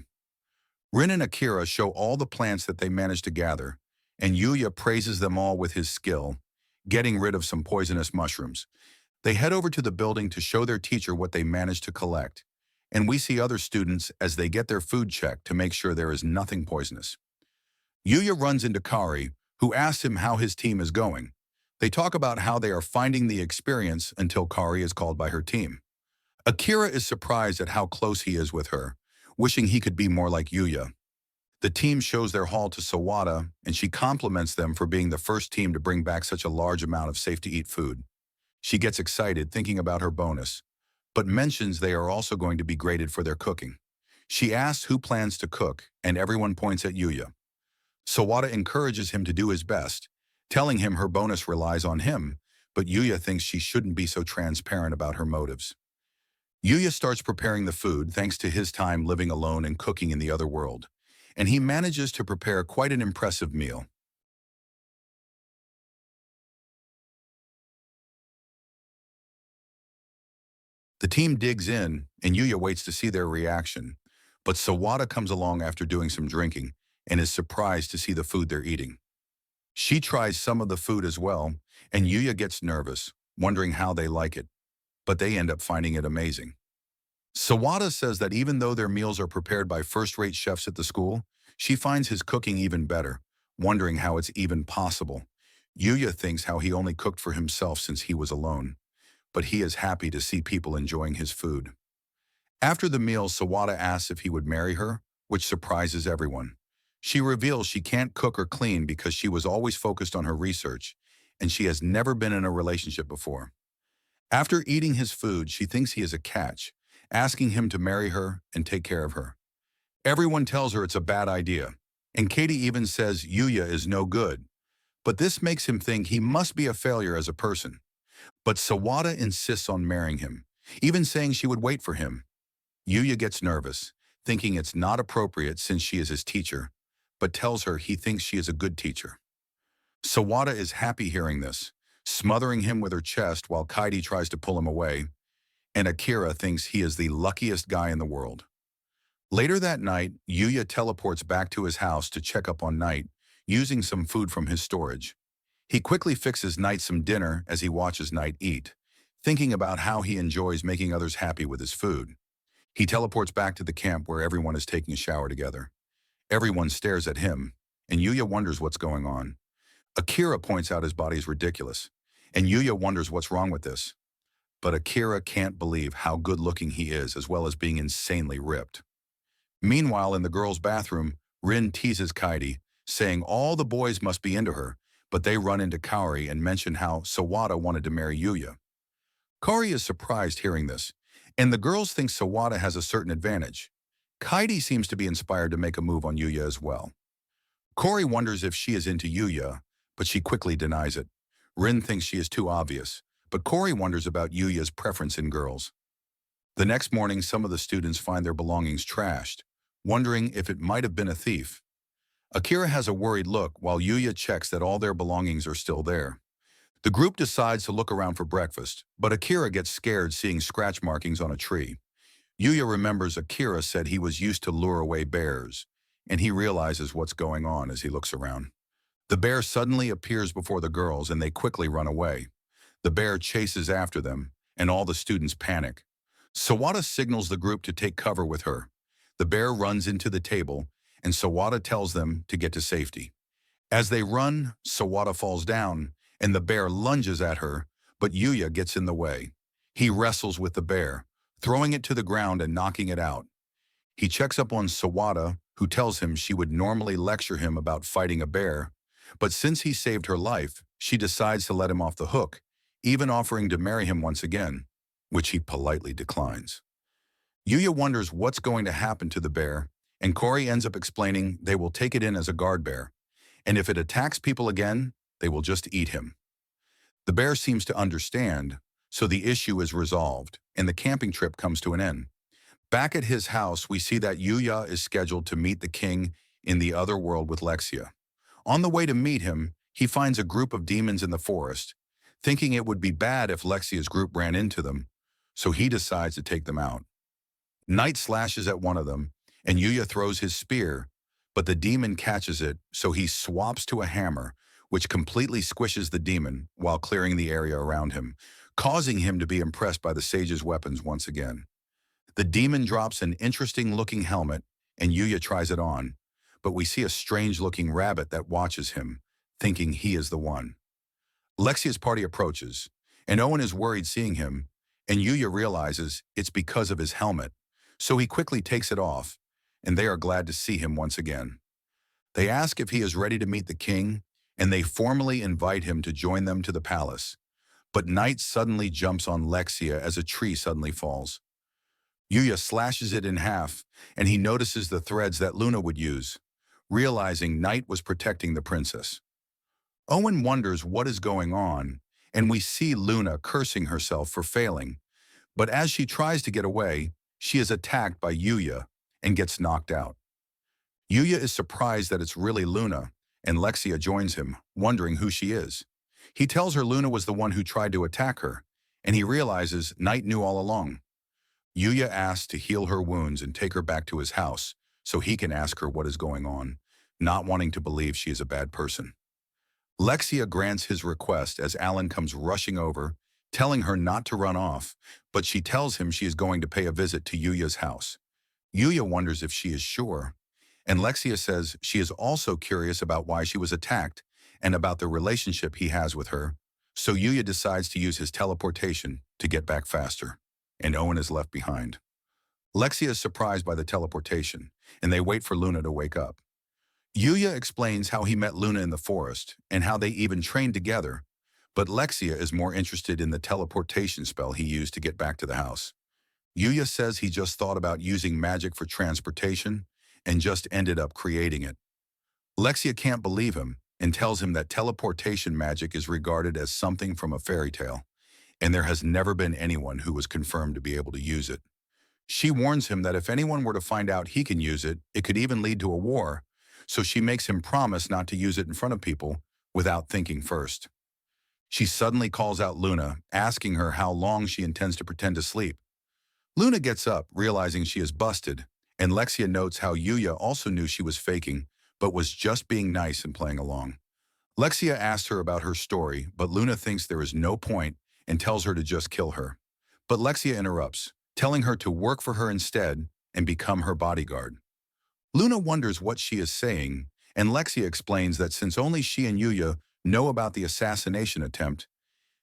Rin and Akira show all the plants that they managed to gather, and Yuya praises them all with his skill, getting rid of some poisonous mushrooms. They head over to the building to show their teacher what they managed to collect, and we see other students as they get their food checked to make sure there is nothing poisonous. Yuya runs into Kari, who asks him how his team is going. They talk about how they are finding the experience until Kari is called by her team. Akira is surprised at how close he is with her, wishing he could be more like Yuya. The team shows their haul to Sawada, and she compliments them for being the first team to bring back such a large amount of safe-to-eat food. She gets excited thinking about her bonus, but mentions they are also going to be graded for their cooking. She asks who plans to cook, and everyone points at Yuya. Sawada encourages him to do his best, telling him her bonus relies on him, but Yuya thinks she shouldn't be so transparent about her motives. Yuya starts preparing the food thanks to his time living alone and cooking in the other world, and he manages to prepare quite an impressive meal. The team digs in, and Yuya waits to see their reaction, but Sawada comes along after doing some drinking and is surprised to see the food they're eating. She tries some of the food as well, and Yuya gets nervous, wondering how they like it, but they end up finding it amazing. Sawada says that even though their meals are prepared by first-rate chefs at the school, she finds his cooking even better, wondering how it's even possible. Yuya thinks how he only cooked for himself since he was alone, but he is happy to see people enjoying his food. After the meal, Sawada asks if he would marry her, which surprises everyone. She reveals she can't cook or clean because she was always focused on her research, and she has never been in a relationship before. After eating his food, she thinks he is a catch, asking him to marry her and take care of her. Everyone tells her it's a bad idea, and Katie even says Yuya is no good, but this makes him think he must be a failure as a person. But Sawada insists on marrying him, even saying she would wait for him. Yuya gets nervous, thinking it's not appropriate since she is his teacher, but tells her he thinks she is a good teacher. Sawada is happy hearing this, smothering him with her chest while Kaidi tries to pull him away, and Akira thinks he is the luckiest guy in the world. Later that night, Yuya teleports back to his house to check up on Knight, using some food from his storage. He quickly fixes Knight some dinner as he watches Knight eat, thinking about how he enjoys making others happy with his food. He teleports back to the camp where everyone is taking a shower together. Everyone stares at him, and Yuya wonders what's going on. Akira points out his body is ridiculous, and Yuya wonders what's wrong with this. But Akira can't believe how good-looking he is, as well as being insanely ripped. Meanwhile, in the girls' bathroom, Rin teases Kaidi, saying all the boys must be into her, but they run into Kaori and mention how Sawada wanted to marry Yuya. Kaori is surprised hearing this, and the girls think Sawada has a certain advantage. Kaidi seems to be inspired to make a move on Yuya as well. Kaori wonders if she is into Yuya, but she quickly denies it. Rin thinks she is too obvious, but Kaori wonders about Yuya's preference in girls. The next morning, some of the students find their belongings trashed, wondering if it might have been a thief. Akira has a worried look while Yuya checks that all their belongings are still there. The group decides to look around for breakfast, but Akira gets scared seeing scratch markings on a tree. Yuya remembers Akira said he was used to lure away bears, and he realizes what's going on as he looks around. The bear suddenly appears before the girls and they quickly run away. The bear chases after them, and all the students panic. Sawada signals the group to take cover with her. The bear runs into the table, and Sawada tells them to get to safety. As they run, Sawada falls down, and the bear lunges at her, but Yuya gets in the way. He wrestles with the bear, throwing it to the ground and knocking it out. He checks up on Sawada, who tells him she would normally lecture him about fighting a bear, but since he saved her life, she decides to let him off the hook, even offering to marry him once again, which he politely declines. Yuya wonders what's going to happen to the bear, and Kaori ends up explaining they will take it in as a guard bear, and if it attacks people again, they will just eat him. The bear seems to understand, so the issue is resolved, and the camping trip comes to an end. Back at his house, we see that Yuya is scheduled to meet the king in the other world with Lexia. On the way to meet him, he finds a group of demons in the forest, thinking it would be bad if Lexia's group ran into them, so he decides to take them out. Knight slashes at one of them, and Yuya throws his spear, but the demon catches it, so he swaps to a hammer, which completely squishes the demon while clearing the area around him, causing him to be impressed by the sage's weapons once again. The demon drops an interesting-looking helmet, and Yuya tries it on, but we see a strange-looking rabbit that watches him, thinking he is the one. Lexia's party approaches, and Owen is worried seeing him, and Yuya realizes it's because of his helmet, so he quickly takes it off, and they are glad to see him once again. They ask if he is ready to meet the king, and they formally invite him to join them to the palace. But Knight suddenly jumps on Lexia as a tree suddenly falls. Yuya slashes it in half, and he notices the threads that Luna would use, realizing Knight was protecting the princess. Owen wonders what is going on, and we see Luna cursing herself for failing, but as she tries to get away, she is attacked by Yuya and gets knocked out. Yuya is surprised that it's really Luna, and Lexia joins him, wondering who she is. He tells her Luna was the one who tried to attack her, and he realizes Knight knew all along. Yuya asks to heal her wounds and take her back to his house, so he can ask her what is going on, not wanting to believe she is a bad person. Lexia grants his request as Alan comes rushing over, telling her not to run off, but she tells him she is going to pay a visit to Yuya's house. Yuya wonders if she is sure, and Lexia says she is also curious about why she was attacked and about the relationship he has with her, so Yuya decides to use his teleportation to get back faster, and Owen is left behind. Lexia is surprised by the teleportation, and they wait for Luna to wake up. Yuya explains how he met Luna in the forest and how they even trained together, but Lexia is more interested in the teleportation spell he used to get back to the house. Yuya says he just thought about using magic for transportation and just ended up creating it. Lexia can't believe him and tells him that teleportation magic is regarded as something from a fairy tale, and there has never been anyone who was confirmed to be able to use it. She warns him that if anyone were to find out he can use it, it could even lead to a war, so she makes him promise not to use it in front of people without thinking first. She suddenly calls out Luna, asking her how long she intends to pretend to sleep. Luna gets up, realizing she is busted, and Lexia notes how Yuya also knew she was faking, but was just being nice and playing along. Lexia asks her about her story, but Luna thinks there is no point and tells her to just kill her. But Lexia interrupts, telling her to work for her instead and become her bodyguard. Luna wonders what she is saying, and Lexia explains that since only she and Yuya know about the assassination attempt,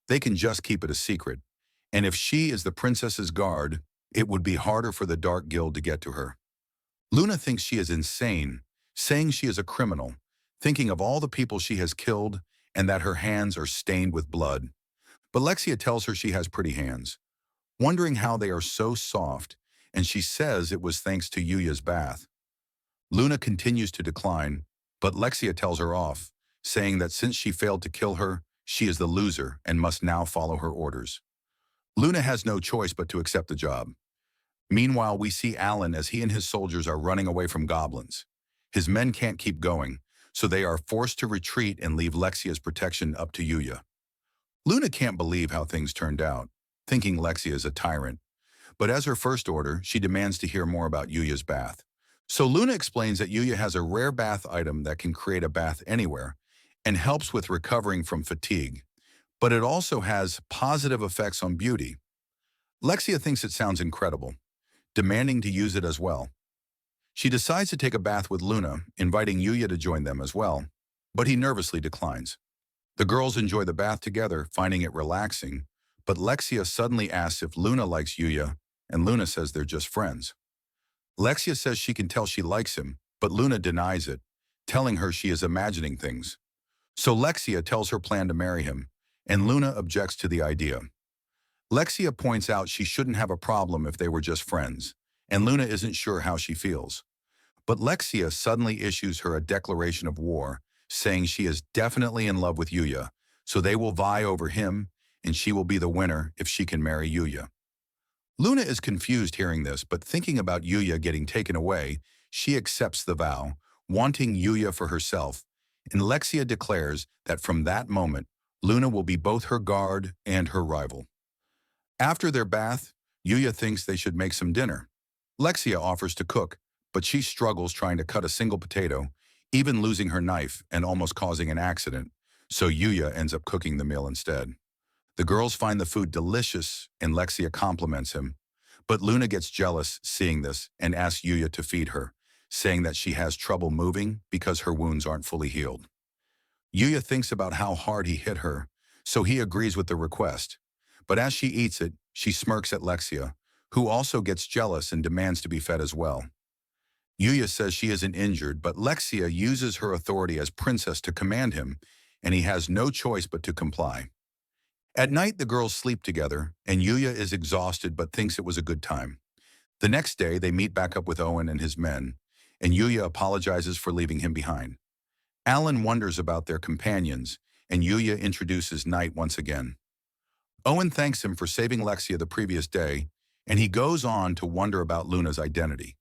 they can just keep it a secret. And if she is the princess's guard, it would be harder for the Dark Guild to get to her. Luna thinks she is insane, saying she is a criminal, thinking of all the people she has killed and that her hands are stained with blood. But Lexia tells her she has pretty hands, wondering how they are so soft, and she says it was thanks to Yuya's bath. Luna continues to decline, but Lexia tells her off, saying that since she failed to kill her, she is the loser and must now follow her orders. Luna has no choice but to accept the job. Meanwhile, we see Alan as he and his soldiers are running away from goblins. His men can't keep going, so they are forced to retreat and leave Lexia's protection up to Yuya. Luna can't believe how things turned out, thinking Lexia is a tyrant. But as her first order, she demands to hear more about Yuya's bath. So Luna explains that Yuya has a rare bath item that can create a bath anywhere and helps with recovering from fatigue. But it also has positive effects on beauty. Lexia thinks it sounds incredible, demanding to use it as well. She decides to take a bath with Luna, inviting Yuya to join them as well, but he nervously declines. The girls enjoy the bath together, finding it relaxing, but Lexia suddenly asks if Luna likes Yuya, and Luna says they're just friends. Lexia says she can tell she likes him, but Luna denies it, telling her she is imagining things. So Lexia tells her plan to marry him, and Luna objects to the idea. Lexia points out she shouldn't have a problem if they were just friends, and Luna isn't sure how she feels. But Lexia suddenly issues her a declaration of war, saying she is definitely in love with Yuya, so they will vie over him, and she will be the winner if she can marry Yuya. Luna is confused hearing this, but thinking about Yuya getting taken away, she accepts the vow, wanting Yuya for herself, and Lexia declares that from that moment, Luna will be both her guard and her rival. After their bath, Yuya thinks they should make some dinner. Lexia offers to cook, but she struggles trying to cut a single potato, even losing her knife and almost causing an accident, so Yuya ends up cooking the meal instead. The girls find the food delicious and Lexia compliments him, but Luna gets jealous seeing this and asks Yuya to feed her, saying that she has trouble moving because her wounds aren't fully healed. Yuya thinks about how hard he hit her, so he agrees with the request. But as she eats it, she smirks at Lexia, who also gets jealous and demands to be fed as well. Yuya says she isn't injured, but Lexia uses her authority as princess to command him, and he has no choice but to comply. At night, the girls sleep together, and Yuya is exhausted but thinks it was a good time. The next day, they meet back up with Owen and his men, and Yuya apologizes for leaving him behind. Alan wonders about their companions, and Yuya introduces Night once again. Owen thanks him for saving Lexia the previous day, and he goes on to wonder about Luna's identity.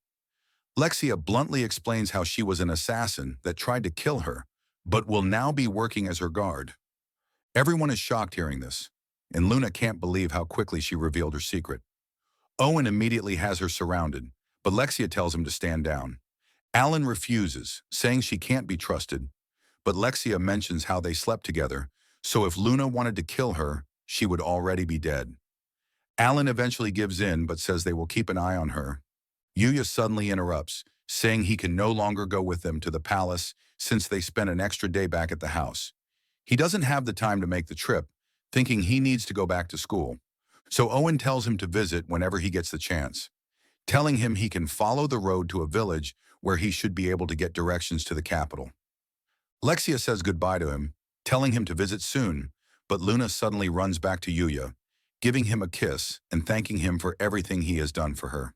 Lexia bluntly explains how she was an assassin that tried to kill her, but will now be working as her guard. Everyone is shocked hearing this, and Luna can't believe how quickly she revealed her secret. Owen immediately has her surrounded, but Lexia tells him to stand down. Alan refuses, saying she can't be trusted, but Lexia mentions how they slept together, so if Luna wanted to kill her, she would already be dead. Alan eventually gives in but says they will keep an eye on her. Yuya suddenly interrupts, saying he can no longer go with them to the palace since they spent an extra day back at the house. He doesn't have the time to make the trip, thinking he needs to go back to school. So Owen tells him to visit whenever he gets the chance, telling him he can follow the road to a village where he should be able to get directions to the capital. Lexia says goodbye to him, telling him to visit soon, but Luna suddenly runs back to Yuya, giving him a kiss and thanking him for everything he has done for her.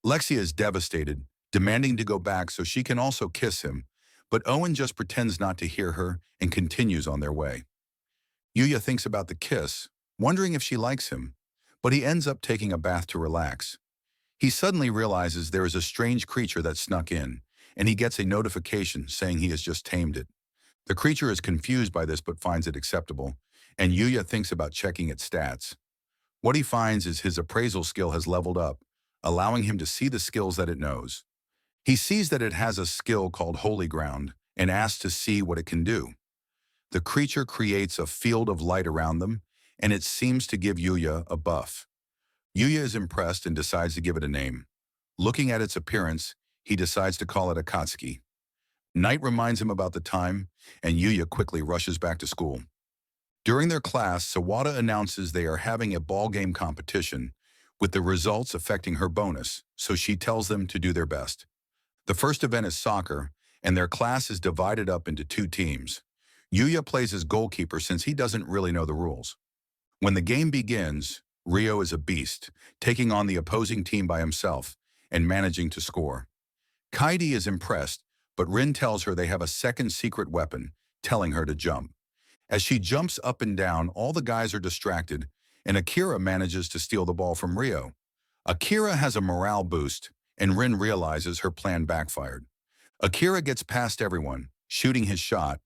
Lexia is devastated, demanding to go back so she can also kiss him, but Owen just pretends not to hear her and continues on their way. Yuya thinks about the kiss, wondering if she likes him, but he ends up taking a bath to relax. He suddenly realizes there is a strange creature that snuck in, and he gets a notification saying he has just tamed it. The creature is confused by this but finds it acceptable, and Yuya thinks about checking its stats. What he finds is his appraisal skill has leveled up, allowing him to see the skills that it knows. He sees that it has a skill called Holy Ground and asks to see what it can do. The creature creates a field of light around them, and it seems to give Yuya a buff. Yuya is impressed and decides to give it a name. Looking at its appearance, he decides to call it Akatsuki. Night reminds him about the time, and Yuya quickly rushes back to school. During their class, Sawada announces they are having a ball game competition, with the results affecting her bonus, so she tells them to do their best. The first event is soccer, and their class is divided up into two teams. Yuya plays as goalkeeper since he doesn't really know the rules. When the game begins, Ryo is a beast, taking on the opposing team by himself and managing to score. Kaidi is impressed, but Rin tells her they have a second secret weapon, telling her to jump. As she jumps up and down, all the guys are distracted, and Akira manages to steal the ball from Ryo. Akira has a morale boost, and Rin realizes her plan backfired. Akira gets past everyone, shooting his shot,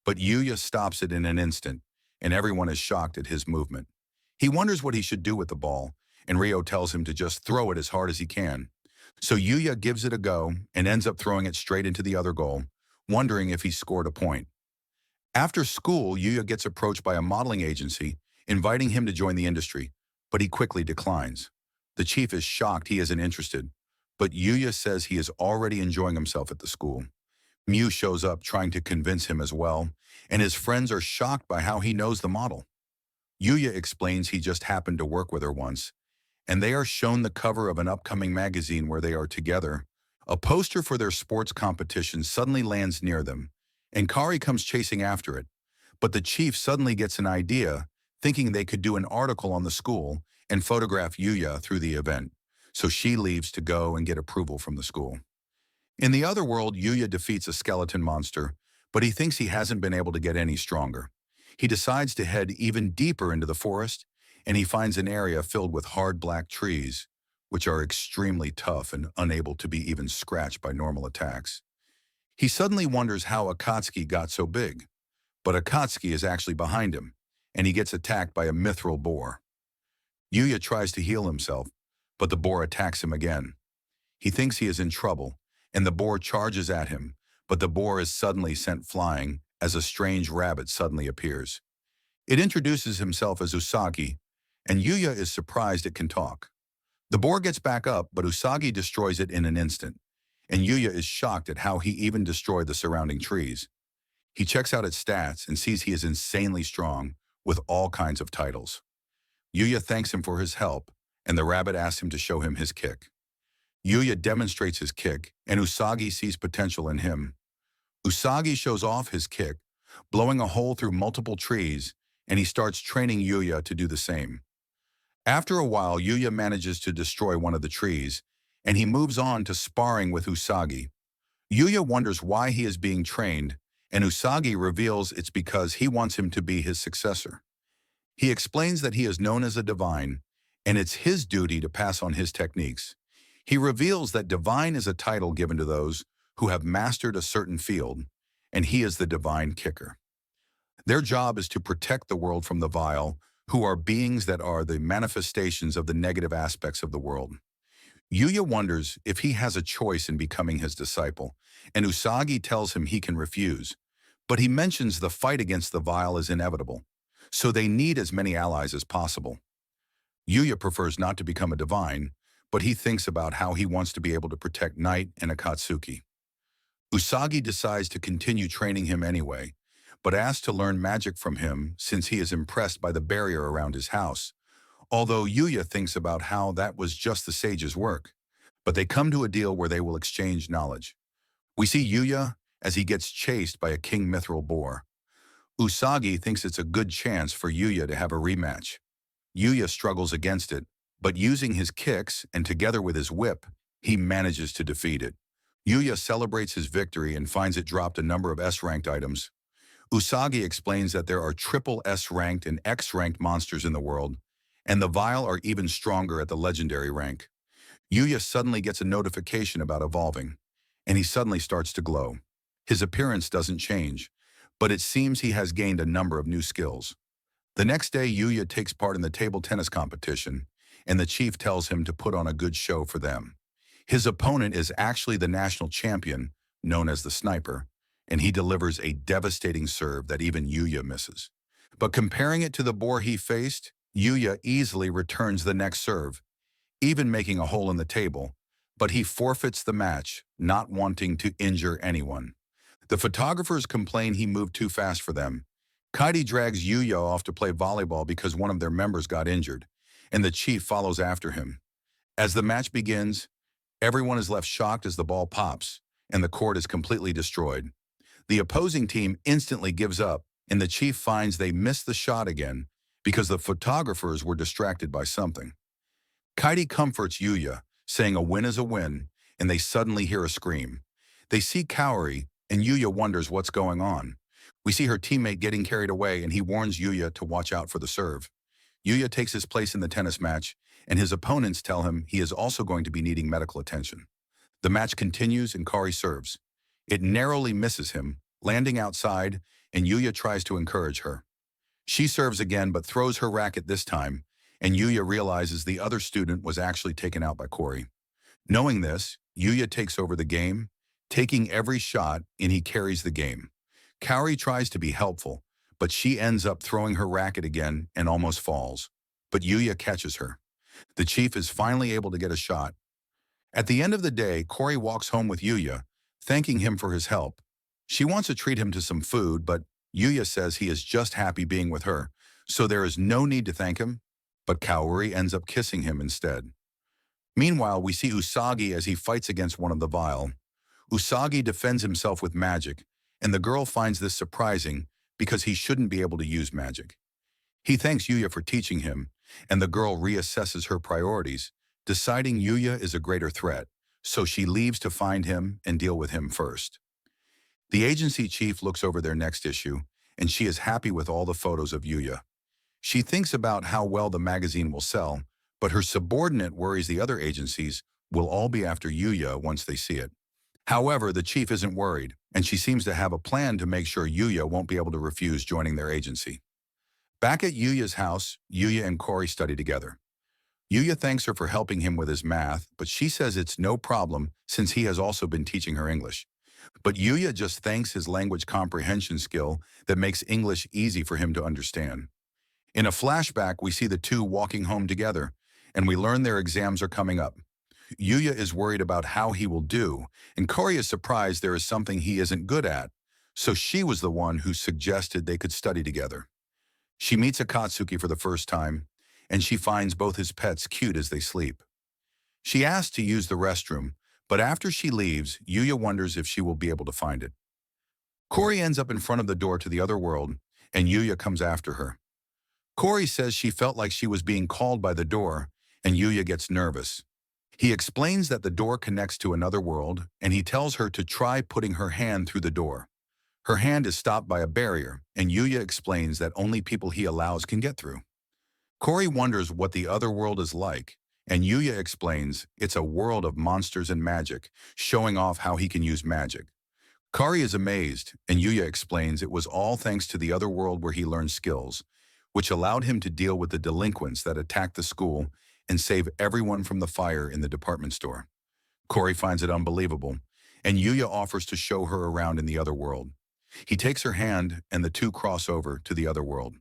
but Yuya stops it in an instant, and everyone is shocked at his movement. He wonders what he should do with the ball, and Ryo tells him to just throw it as hard as he can. So Yuya gives it a go and ends up throwing it straight into the other goal, wondering if he scored a point. After school, Yuya gets approached by a modeling agency, inviting him to join the industry, but he quickly declines. The chief is shocked he isn't interested, but Yuya says he is already enjoying himself at the school. Mew shows up trying to convince him as well, and his friends are shocked by how he knows the model. Yuya explains he just happened to work with her once, and they are shown the cover of an upcoming magazine where they are together. A poster for their sports competition suddenly lands near them, and Kari comes chasing after it. But the chief suddenly gets an idea, thinking they could do an article on the school and photograph Yuya through the event, so she leaves to go and get approval from the school. In the other world, Yuya defeats a skeleton monster, but he thinks he hasn't been able to get any stronger. He decides to head even deeper into the forest, and he finds an area filled with hard black trees, which are extremely tough and unable to be even scratched by normal attacks. He suddenly wonders how Akatsuki got so big, but Akatsuki is actually behind him, and he gets attacked by a mithril boar. Yuya tries to heal himself, but the boar attacks him again. He thinks he is in trouble, and the boar charges at him, but the boar is suddenly sent flying as a strange rabbit suddenly appears. It introduces himself as Usagi, and Yuya is surprised it can talk. The boar gets back up, but Usagi destroys it in an instant, and Yuya is shocked at how he even destroyed the surrounding trees. He checks out its stats and sees he is insanely strong, with all kinds of titles. Yuya thanks him for his help, and the rabbit asks him to show him his kick. Yuya demonstrates his kick, and Usagi sees potential in him. Usagi shows off his kick, blowing a hole through multiple trees, and he starts training Yuya to do the same. After a while, Yuya manages to destroy one of the trees, and he moves on to sparring with Usagi. Yuya wonders why he is being trained, and Usagi reveals it's because he wants him to be his successor. He explains that he is known as a divine, and it's his duty to pass on his techniques. He reveals that divine is a title given to those who have mastered a certain field, and he is the divine kicker. Their job is to protect the world from the vile, who are beings that are the manifestations of the negative aspects of the world. Yuya wonders if he has a choice in becoming his disciple, and Usagi tells him he can refuse, but he mentions the fight against the vile is inevitable, so they need as many allies as possible. Yuya prefers not to become a divine, but he thinks about how he wants to be able to protect Night and Akatsuki. Usagi decides to continue training him anyway, but asks to learn magic from him since he is impressed by the barrier around his house, although Yuya thinks about how that was just the sage's work. But they come to a deal where they will exchange knowledge. We see Yuya as he gets chased by a king mithril boar. Usagi thinks it's a good chance for Yuya to have a rematch. Yuya struggles against it, but using his kicks and together with his whip, he manages to defeat it. Yuya celebrates his victory and finds it dropped a number of S-ranked items. Usagi explains that there are triple S-ranked and X-ranked monsters in the world, and the vile are even stronger at the legendary rank. Yuya suddenly gets a notification about evolving, and he suddenly starts to glow. His appearance doesn't change, but it seems he has gained a number of new skills. The next day, Yuya takes part in the table tennis competition, and the chief tells him to put on a good show for them. His opponent is actually the national champion, known as the Sniper, and he delivers a devastating serve that even Yuya misses. But comparing it to the boar he faced, Yuya easily returns the next serve, even making a hole in the table, but he forfeits the match, not wanting to injure anyone. The photographers complain he moved too fast for them. Kaidi drags Yuya off to play volleyball because one of their members got injured, and the chief follows after him. As the match begins, everyone is left shocked as the ball pops, and the court is completely destroyed. The opposing team instantly gives up, and the chief finds they missed the shot again because the photographers were distracted by something. Kaidi comforts Yuya, saying a win is a win, and they suddenly hear a scream. They see Kaori, and Yuya wonders what's going on. We see her teammate getting carried away, and he warns Yuya to watch out for the serve. Yuya takes his place in the tennis match, and his opponents tell him he is also going to be needing medical attention. The match continues, and Kaori serves. It narrowly misses him, landing outside, and Yuya tries to encourage her. She serves again but throws her racket this time, and Yuya realizes the other student was actually taken out by Kaori. Knowing this, Yuya takes over the game, taking every shot, and he carries the game. Kaori tries to be helpful, but she ends up throwing her racket again and almost falls. But Yuya catches her. The chief is finally able to get a shot. At the end of the day, Kaori walks home with Yuya, thanking him for his help. She wants to treat him to some food, but Yuya says he is just happy being with her, so there is no need to thank him, but Kaori ends up kissing him instead. Meanwhile, we see Usagi as he fights against one of the Vile. Usagi defends himself with magic, and the girl finds this surprising because he shouldn't be able to use magic. He thanks Yuya for teaching him, and the girl reassesses her priorities, deciding Yuya is a greater threat, so she leaves to find him and deal with him first. The agency chief looks over their next issue, and she is happy with all the photos of Yuya. She thinks about how well the magazine will sell, but her subordinate worries the other agencies will all be after Yuya once they see it. However, the chief isn't worried, and she seems to have a plan to make sure Yuya won't be able to refuse joining their agency. Back at Yuya's house, Yuya and Kaori study together. Yuya thanks her for helping him with his math, but she says it's no problem since he has also been teaching her English. But Yuya just thanks his language comprehension skill that makes English easy for him to understand. In a flashback, we see the two walking home together, and we learn their exams are coming up. Yuya is worried about how he will do, and Kaori is surprised there is something he isn't good at, so she was the one who suggested they could study together. She meets Akatsuki for the first time, and she finds both his pets cute as they sleep. She asks to use the restroom, but after she leaves, Yuya wonders if she will be able to find it. Kaori ends up in front of the door to the other world, and Yuya comes after her. Kaori says she felt like she was being called by the door, and Yuya gets nervous. He explains that the door connects to another world, and he tells her to try putting her hand through the door. Her hand is stopped by a barrier, and Yuya explains that only people he allows can get through. Kaori wonders what the other world is like, and Yuya explains it's a world of monsters and magic, showing off how he can use magic. Kaori is amazed, and Yuya explains it was all thanks to the other world where he learned skills, which allowed him to deal with the delinquents that attacked the school and save everyone from the fire in the department store. Kaori finds it unbelievable, and Yuya offers to show her around in the other world. He takes her hand, and the two cross over to the other world.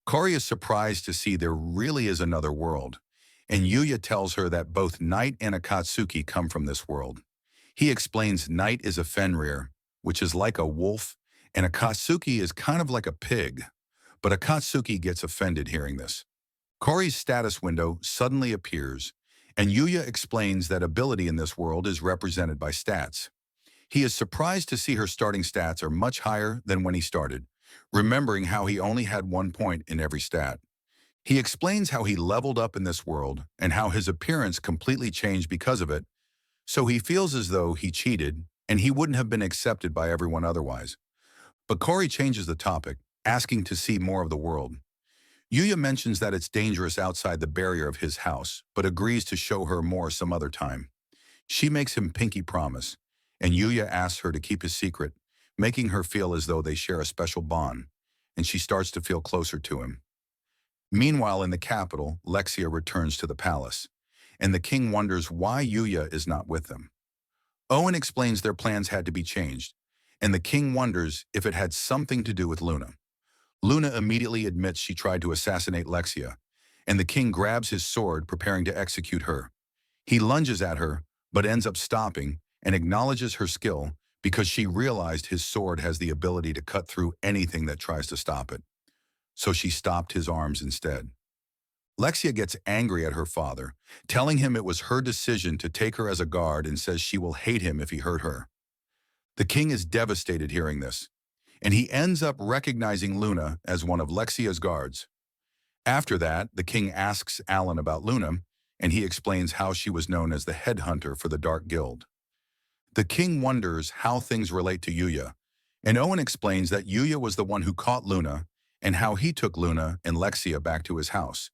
Kaori is surprised to see there really is another world, and Yuya tells her that both Night and Akatsuki come from this world. He explains Night is a Fenrir, which is like a wolf, and Akatsuki is kind of like a pig, but Akatsuki gets offended hearing this. Kaori's status window suddenly appears, and Yuya explains that ability in this world is represented by stats. He is surprised to see her starting stats are much higher than when he started, remembering how he only had 1 point in every stat. He explains how he leveled up in this world and how his appearance completely changed because of it, so he feels as though he cheated and he wouldn't have been accepted by everyone otherwise. But Kaori changes the topic, asking to see more of the world. Yuya mentions that it's dangerous outside the barrier of his house, but agrees to show her more some other time. She makes him pinky promise, and Yuya asks her to keep his secret, making her feel as though they share a special bond, and she starts to feel closer to him. Meanwhile, in the capital, Lexia returns to the palace, and the king wonders why Yuya is not with them. Owen explains their plans had to be changed, and the king wonders if it had something to do with Luna. Luna immediately admits she tried to assassinate Lexia, and the king grabs his sword, preparing to execute her. He lunges at her, but ends up stopping and acknowledges her skill because she realized his sword has the ability to cut through anything that tries to stop it. So she stopped his arms instead. Lexia gets angry at her father, telling him it was her decision to take her as a guard, and says she will hate him if he hurt her. The king is devastated hearing this, and he ends up recognizing Luna as one of Lexia's guards. After that, the king asks Alan about Luna, and he explains how she was known as the headhunter for the Dark Guild. The king wonders how things relate to Yuya, and Owen explains that Yuya was the one who caught Luna and how he took Luna and Lexia back to his house.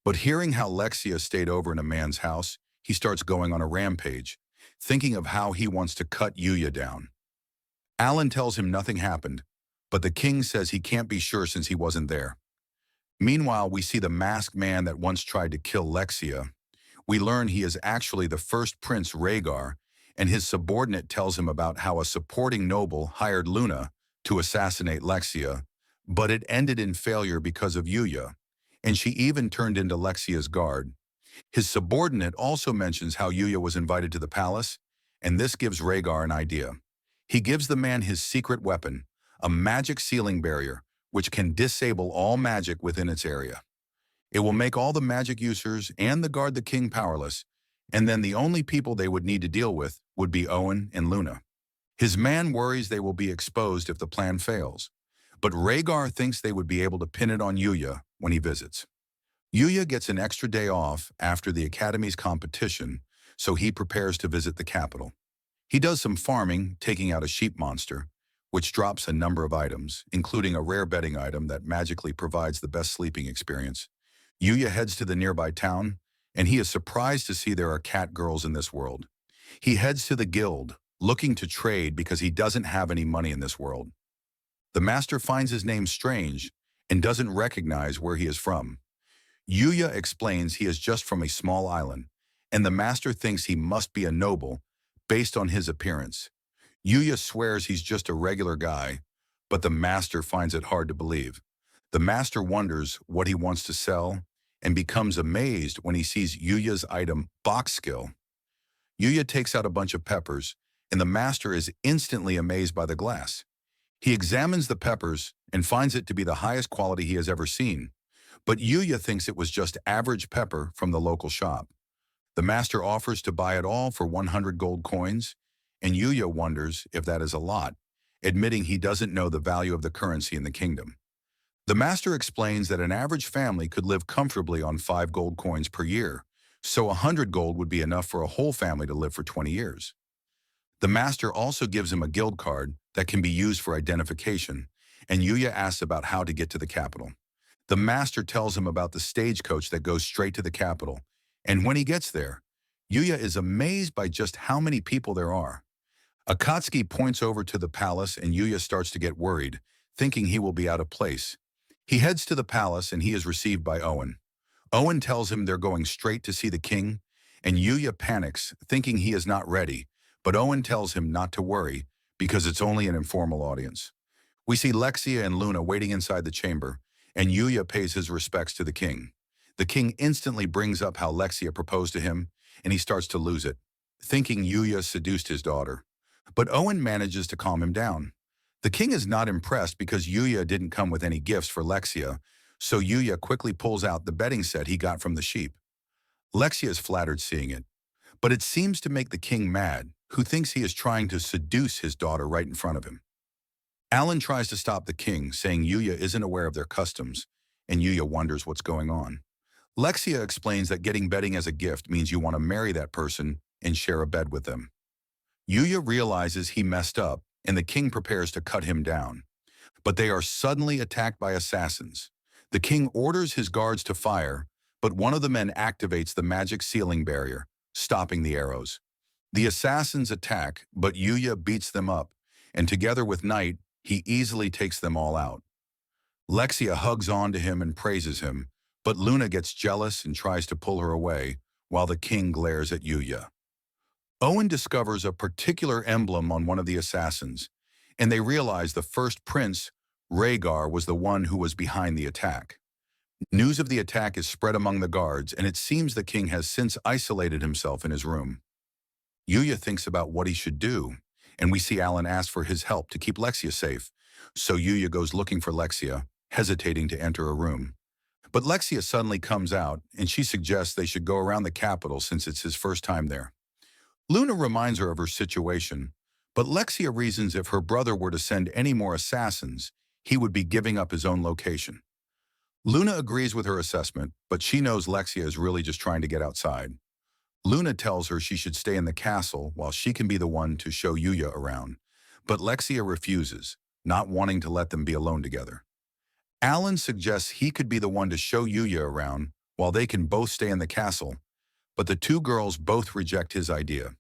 But hearing how Lexia stayed over in a man's house, he starts going on a rampage, thinking of how he wants to cut Yuya down. Alan tells him nothing happened, but the king says he can't be sure since he wasn't there. Meanwhile, we see the masked man that once tried to kill Lexia. We learn he is actually the first Prince Rhaegar, and his subordinate tells him about how a supporting noble hired Luna to assassinate Lexia, but it ended in failure because of Yuya, and she even turned into Lexia's guard. His subordinate also mentions how Yuya was invited to the palace, and this gives Rhaegar an idea. He gives the man his secret weapon, a magic ceiling barrier, which can disable all magic within its area. It will make all the magic users and the guard the king powerless, and then the only people they would need to deal with would be Owen and Luna. His man worries they will be exposed if the plan fails, but Rhaegar thinks they would be able to pin it on Yuya when he visits. Yuya gets an extra day off after the Academy's competition, so he prepares to visit the capital. He does some farming, taking out a sheep monster, which drops a number of items, including a rare bedding item that magically provides the best sleeping experience. Yuya heads to the nearby town, and he is surprised to see there are cat girls in this world. He heads to the guild, looking to trade because he doesn't have any money in this world. The master finds his name strange and doesn't recognize where he is from. Yuya explains he is just from a small island, and the master thinks he must be a noble based on his appearance. Yuya swears he's just a regular guy, but the master finds it hard to believe. The master wonders what he wants to sell and becomes amazed when he sees Yuya's item, box skill. Yuya takes out a bunch of peppers, and the master is instantly amazed by the glass. He examines the peppers and finds it to be the highest quality he has ever seen, but Yuya thinks it was just average pepper from the local shop. The master offers to buy it all for 100 gold coins, and Yuya wonders if that is a lot, admitting he doesn't know the value of the currency in the kingdom. The master explains that an average family could live comfortably on 5 gold coins per year, so 100 gold would be enough for a whole family to live for 20 years. The master also gives him a guild card that can be used for identification, and Yuya asks about how to get to the capital. The master tells him about the stagecoach that goes straight to the capital, and when he gets there, Yuya is amazed by just how many people there are. Akatsuki points over to the palace, and Yuya starts to get worried, thinking he will be out of place. He heads to the palace, and he is received by Owen. Owen tells him they're going straight to see the king, and Yuya panics, thinking he is not ready, but Owen tells him not to worry because it's only an informal audience. We see Lexia and Luna waiting inside the chamber, and Yuya pays his respects to the king. The king instantly brings up how Lexia proposed to him, and he starts to lose it, thinking Yuya seduced his daughter. But Owen manages to calm him down. The king is not impressed because Yuya didn't come with any gifts for Lexia, so Yuya quickly pulls out the bedding set he got from the sheep. Lexia is flattered seeing it, but it seems to make the king mad, who thinks he is trying to seduce his daughter right in front of him. Alan tries to stop the king, saying Yuya isn't aware of their customs, and Yuya wonders what's going on. Lexia explains that getting bedding as a gift means you want to marry that person and share a bed with them. Yuya realizes he messed up, and the king prepares to cut him down. But they are suddenly attacked by assassins. The king orders his guards to fire, but one of the men activates the magic ceiling barrier, stopping the arrows. The assassins attack, but Yuya beats them up, and together with Knight, he easily takes them all out. Lexia hugs on to him and praises him, But Luna gets jealous and tries to pull her away, while the king glares at Yuya. Owen discovers a particular emblem on one of the assassins, and they realize the first prince, Rhaegar, was the one who was behind the attack. News of the attack is spread among the guards, and it seems the king has since isolated himself in his room. Yuya thinks about what he should do, and we see Alan ask for his help to keep Lexia safe, so Yuya goes looking for Lexia, hesitating to enter a room. But Lexia suddenly comes out, and she suggests they should go around the capital since it's his first time there. Luna reminds her of her situation, but Lexia reasons if her brother were to send any more assassins, he would be giving up his own location. Luna agrees with her assessment, but she knows Lexia is really just trying to get outside. Luna tells her she should stay in the castle while she can be the one to show Yuya around, but Lexia refuses, not wanting to let them be alone together. Alan suggests he could be the one to show Yuya around while they can both stay in the castle, but the two girls both reject his idea.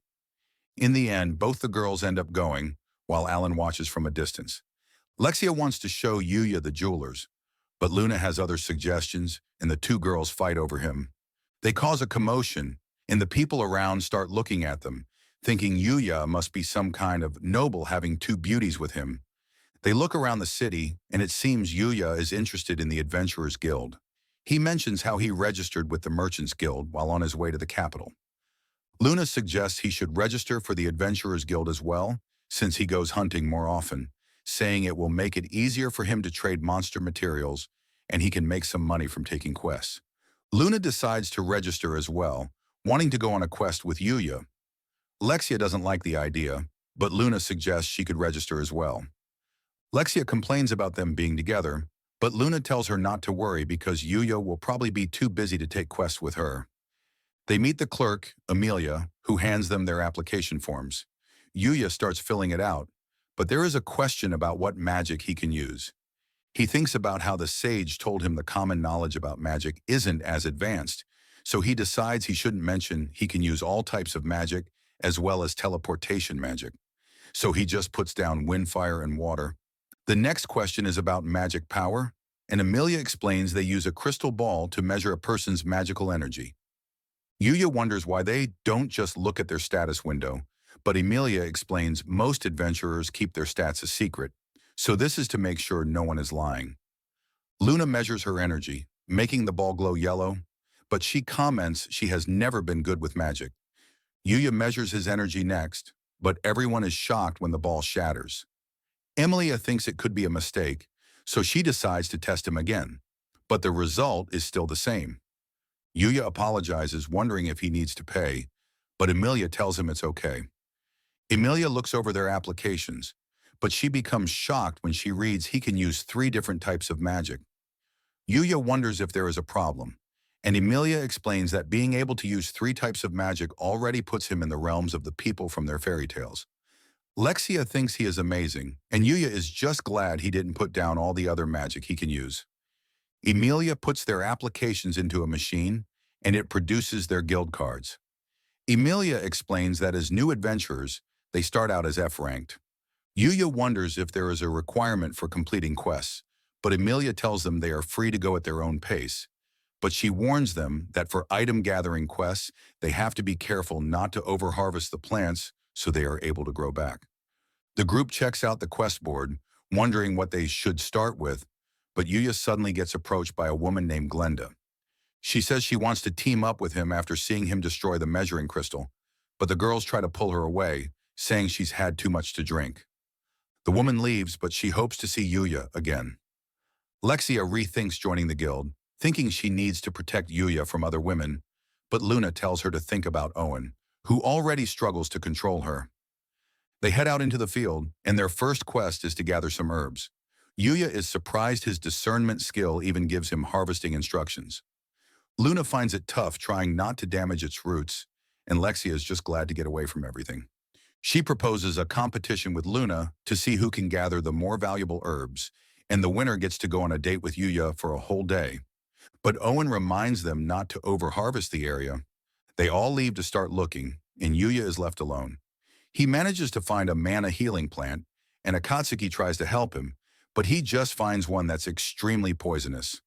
In the end, both the girls end up going, while Alan watches from a distance. Lexia wants to show Yuya the jewelers, but Luna has other suggestions, and the two girls fight over him. They cause a commotion, and the people around start looking at them, thinking Yuya must be some kind of noble having two beauties with him. They look around the city, and it seems Yuya is interested in the Adventurers Guild. He mentions how he registered with the Merchants Guild while on his way to the capital. Luna suggests he should register for the Adventurers Guild as well, since he goes hunting more often, saying it will make it easier for him to trade monster materials, and he can make some money from taking quests. Luna decides to register as well, wanting to go on a quest with Yuya. Lexia doesn't like the idea, but Luna suggests she could register as well. Lexia complains about them being together, but Luna tells her not to worry because Yuya will probably be too busy to take quests with her. They meet the clerk, Amelia, who hands them their application forms. Yuya starts filling it out, but there is a question about what magic he can use. He thinks about how the sage told him the common knowledge about magic isn't as advanced, so he decides he shouldn't mention he can use all types of magic as well as teleportation magic. So he just puts down wind, fire, and water. The next question is about magic power, and Amelia explains they use a crystal ball to measure a person's magical energy. Yuya wonders why they don't just look at their status window, but Amelia explains most adventurers keep their stats a secret, so this is to make sure no one is lying. Luna measures her energy, making the ball glow yellow, but she comments she has never been good with magic. Yuya measures his energy next, but everyone is shocked when the ball shatters. Amelia thinks it could be a mistake, so she decides to test him again, but the result is still the same. Yuya apologizes, wondering if he needs to pay, but Amelia tells him it's okay. Amelia looks over their applications, but she becomes shocked when she reads he can use 3 different types of magic. Yuya wonders if there is a problem, and Amelia explains that being able to use 3 types of magic already puts him in the realms of the people from their fairy tales. Lexia thinks he is amazing, and Yuya is just glad he didn't put down all the other magic he can use. Amelia puts their applications into a machine, and it produces their guild cards. Amelia explains that as new adventurers, they start out as F-ranked. Yuya wonders if there is a requirement for completing quests, but Amelia tells them they are free to go at their own pace. But she warns them that for item-gathering quests, they have to be careful not to over-harvest the plants so they are able to grow back. The group checks out the quest board, wondering what they should start with, but Yuya suddenly gets approached by a woman named Glenda. She says she wants to team up with him after seeing him destroy the measuring crystal, but the girls try to pull her away, saying she's had too much to drink. The woman leaves, but she hopes to see Yuya again. Lexia rethinks joining the guild, thinking she needs to protect Yuya from other women, but Luna tells her to think about Owen, who already struggles to control her. They head out into the field, and their first quest is to gather some herbs. Yuya is surprised his discernment skill even gives him harvesting instructions. Luna finds it tough trying not to damage its roots, and Lexia is just glad to get away from everything. She proposes a competition with Luna to see who can gather the more valuable herbs, and the winner gets to go on a date with Yuya for a whole day. But Owen reminds them not to over-harvest the area. They all leave to start looking, and Yuya is left alone. He manages to find a mana healing plant, and Akatsuki tries to help him, but he just finds one that's extremely poisonous.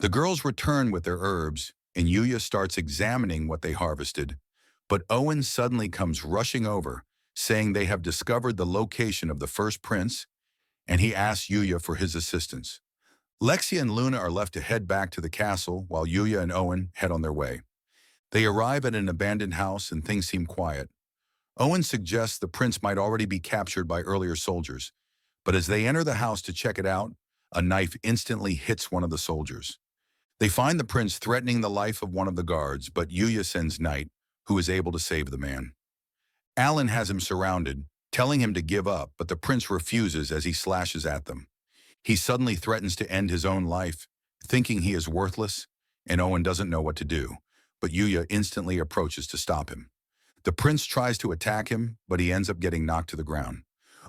The girls return with their herbs, and Yuya starts examining what they harvested. But Owen suddenly comes rushing over, saying they have discovered the location of the first prince, and he asks Yuya for his assistance. Lexia and Luna are left to head back to the castle while Yuya and Owen head on their way. They arrive at an abandoned house and things seem quiet. Owen suggests the prince might already be captured by earlier soldiers, but as they enter the house to check it out, a knife instantly hits one of the soldiers. They find the prince threatening the life of one of the guards, but Yuya sends Knight, who is able to save the man. Alan has him surrounded, telling him to give up, but the prince refuses as he slashes at them. He suddenly threatens to end his own life, thinking he is worthless, and Owen doesn't know what to do, but Yuya instantly approaches to stop him. The prince tries to attack him, but he ends up getting knocked to the ground.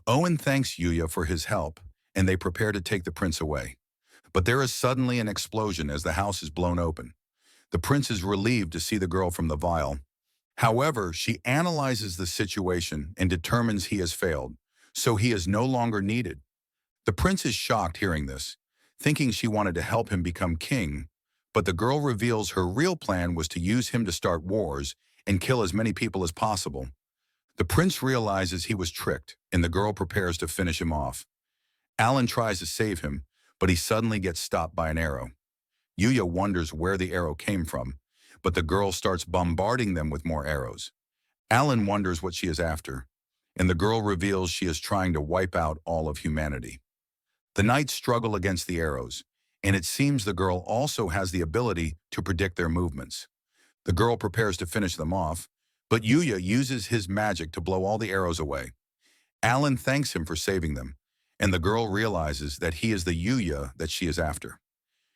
Owen thanks Yuya for his help, and they prepare to take the prince away. But there is suddenly an explosion as the house is blown open. The prince is relieved to see the girl from the vial. However, she analyzes the situation and determines he has failed, so he is no longer needed. The prince is shocked hearing this, thinking she wanted to help him become king, but the girl reveals her real plan was to use him to start wars and kill as many people as possible. The prince realizes he was tricked, and the girl prepares to finish him off. Alan tries to save him, but he suddenly gets stopped by an arrow. Yuya wonders where the arrow came from, but the girl starts bombarding them with more arrows. Alan wonders what she is after, and the girl reveals she is trying to wipe out all of humanity. The knights struggle against the arrows, and it seems the girl also has the ability to predict their movements. The girl prepares to finish them off, but Yuya uses his magic to blow all the arrows away. Alan thanks him for saving them, and the girl realizes that he is the Yuya that she is after.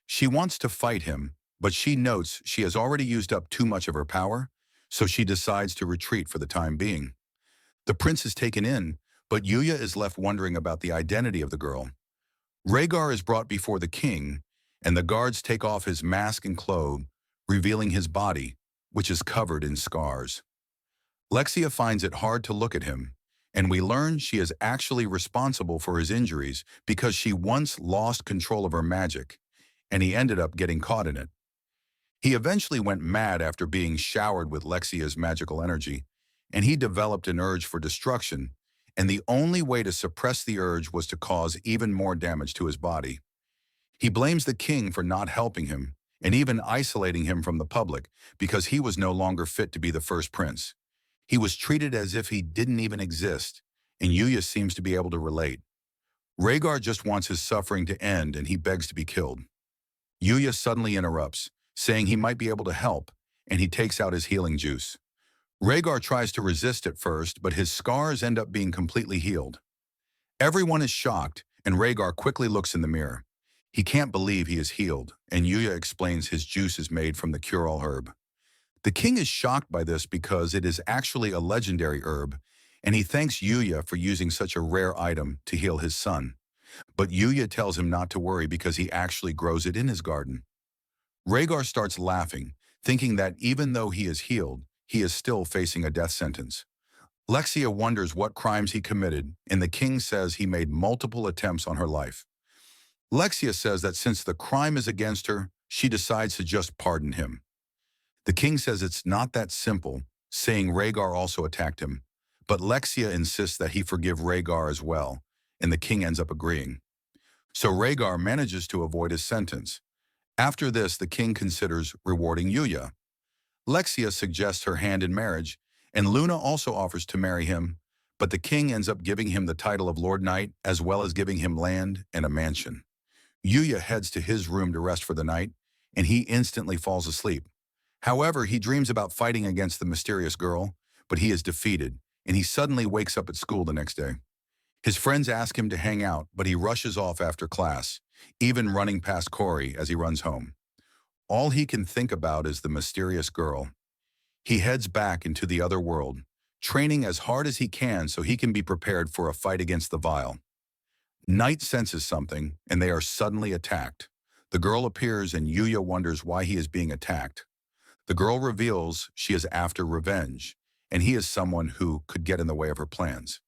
She wants to fight him, but she notes she has already used up too much of her power, so she decides to retreat for the time being. The prince is taken in, but Yuya is left wondering about the identity of the girl. Rhaegar is brought before the king, and the guards take off his mask and cloak, revealing his body, which is covered in scars. Lexia finds it hard to look at him, and we learn she is actually responsible for his injuries because she once lost control of her magic, and he ended up getting caught in it. He eventually went mad after being showered with Lexia's magical energy, and he developed an urge for destruction, and the only way to suppress the urge was to cause even more damage to his body. He blames the king for not helping him, and even isolating him from the public because he was no longer fit to be the first prince. He was treated as if he didn't even exist, and Yuya seems to be able to relate. Rhaegar just wants his suffering to end and he begs to be killed. Yuya suddenly interrupts, saying he might be able to help, and he takes out his healing juice. Rhaegar tries to resist at first, but his scars end up being completely healed. Everyone is shocked, and Rhaegar quickly looks in the mirror. He can't believe he is healed, and Yuya explains his juice is made from the cure-all herb. The king is shocked by this because it is actually a legendary herb, and he thanks Yuya for using such a rare item to heal his son. But Yuya tells him not to worry because he actually grows it in his garden. Rhaegar starts laughing, thinking that even though he is healed, he is still facing a death sentence. Lexia wonders what crimes he committed, and the king says he made multiple attempts on her life. Lexia says that since the crime is against her, she decides to just pardon him. The king says it's not that simple, saying Rhaegar also attacked him, but Lexia insists that he forgive Rhaegar as well, and the king ends up agreeing. So Rhaegar manages to avoid his sentence. After this, the king considers rewarding Yuya. Lexia suggests her hand in marriage, and Luna also offers to marry him, but the king ends up giving him the title of Lord Knight as well as giving him land and a mansion. Yuya heads to his room to rest for the night, and he instantly falls asleep. However, he dreams about fighting against the mysterious girl, but he is defeated, and he suddenly wakes up at school the next day. His friends ask him to hang out, but he rushes off after class, even running past Corey as he runs home. All he can think about is the mysterious girl. He heads back into the other world, training as hard as he can so he can be prepared for a fight against the Vile. Knight senses something, and they are suddenly attacked. The girl appears, and Yuya wonders why he is being attacked. The girl reveals she is after revenge, and he is someone who could get in the way of her plans.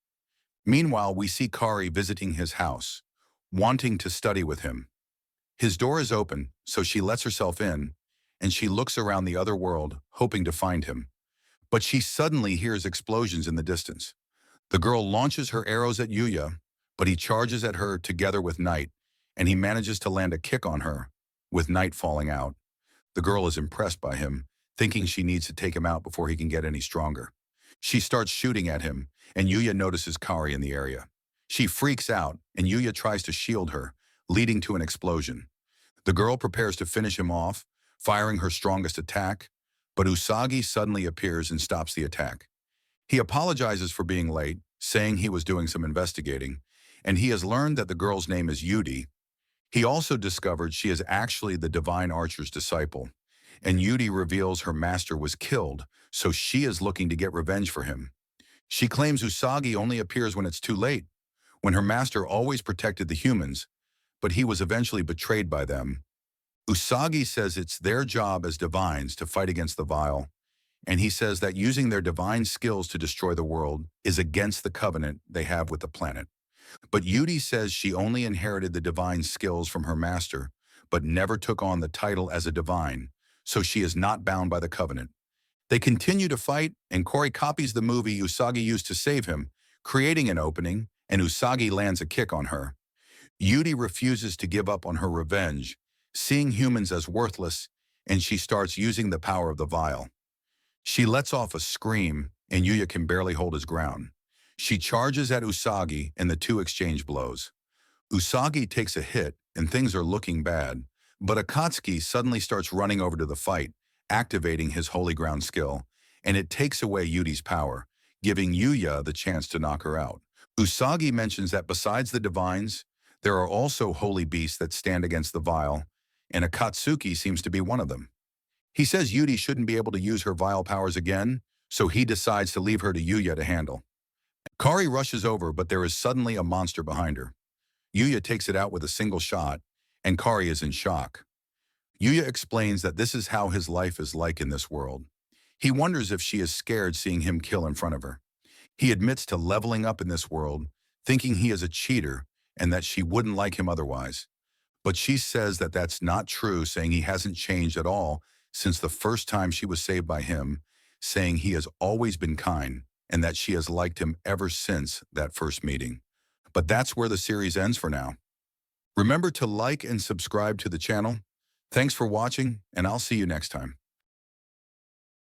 Meanwhile, we see Kari visiting his house, wanting to study with him. His door is open, so she lets herself in, and she looks around the other world, hoping to find him. But she suddenly hears explosions in the distance. The girl launches her arrows at Yuya, but he charges at her together with Night, and he manages to land a kick on her, with Night falling out. The girl is impressed by him, thinking she needs to take him out before he can get any stronger. She starts shooting at him, and Yuya notices Kari in the area. She freaks out, and Yuya tries to shield her, leading to an explosion. The girl prepares to finish him off, firing her strongest attack, but Usagi suddenly appears and stops the attack. He apologizes for being late, saying he was doing some investigating, and he has learned that the girl's name is Yudi. He also discovered she is actually the divine archer's disciple, and Yudi reveals her master was killed, so she is looking to get revenge for him. She claims Usagi only appears when it's too late, when her master always protected the humans, but he was eventually betrayed by them. Usagi says it's their job as divines to fight against the vile, and he says that using their divine skills to destroy the world is against the covenant they have with the planet. But Yudi says she only inherited the divine skills from her master, but never took on the title as a divine, so she is not bound by the covenant. They continue to fight, and Kori copies the movie Usagi used to save him, creating an opening, and Usagi lands a kick on her. Yudi refuses to give up on her revenge, seeing humans as worthless, and she starts using the power of the vial. She lets off a scream, and Yuya can barely hold his ground. She charges at Usagi, and the two exchange blows. Usagi takes a hit, and things are looking bad, but Akatsuki suddenly starts running over to the fight, activating his holy ground skill, and it takes away Yudi's power, giving Yuya the chance to knock her out. Usagi mentions that besides the divines, there are also holy beasts that stand against the vile, and Akatsuki seems to be one of them. He says Yudi shouldn't be able to use her vile powers again, so he decides to leave her to Yuya to handle. Kari rushes over, but there is suddenly a monster behind her. Yuya takes it out with a single shot, and Kari is in shock. Yuya explains that this is how his life is like in this world. He wonders if she is scared seeing him kill in front of her. He admits to leveling up in this world, thinking he is a cheater and that she wouldn't like him otherwise. But she says that that's not true, saying he hasn't changed at all since the first time she was saved by him, saying he has always been kind and that she has liked him ever since that first meeting. But that's where the series ends for now. Remember to like and subscribe to the channel. Thanks for watching, and I'll see you next time.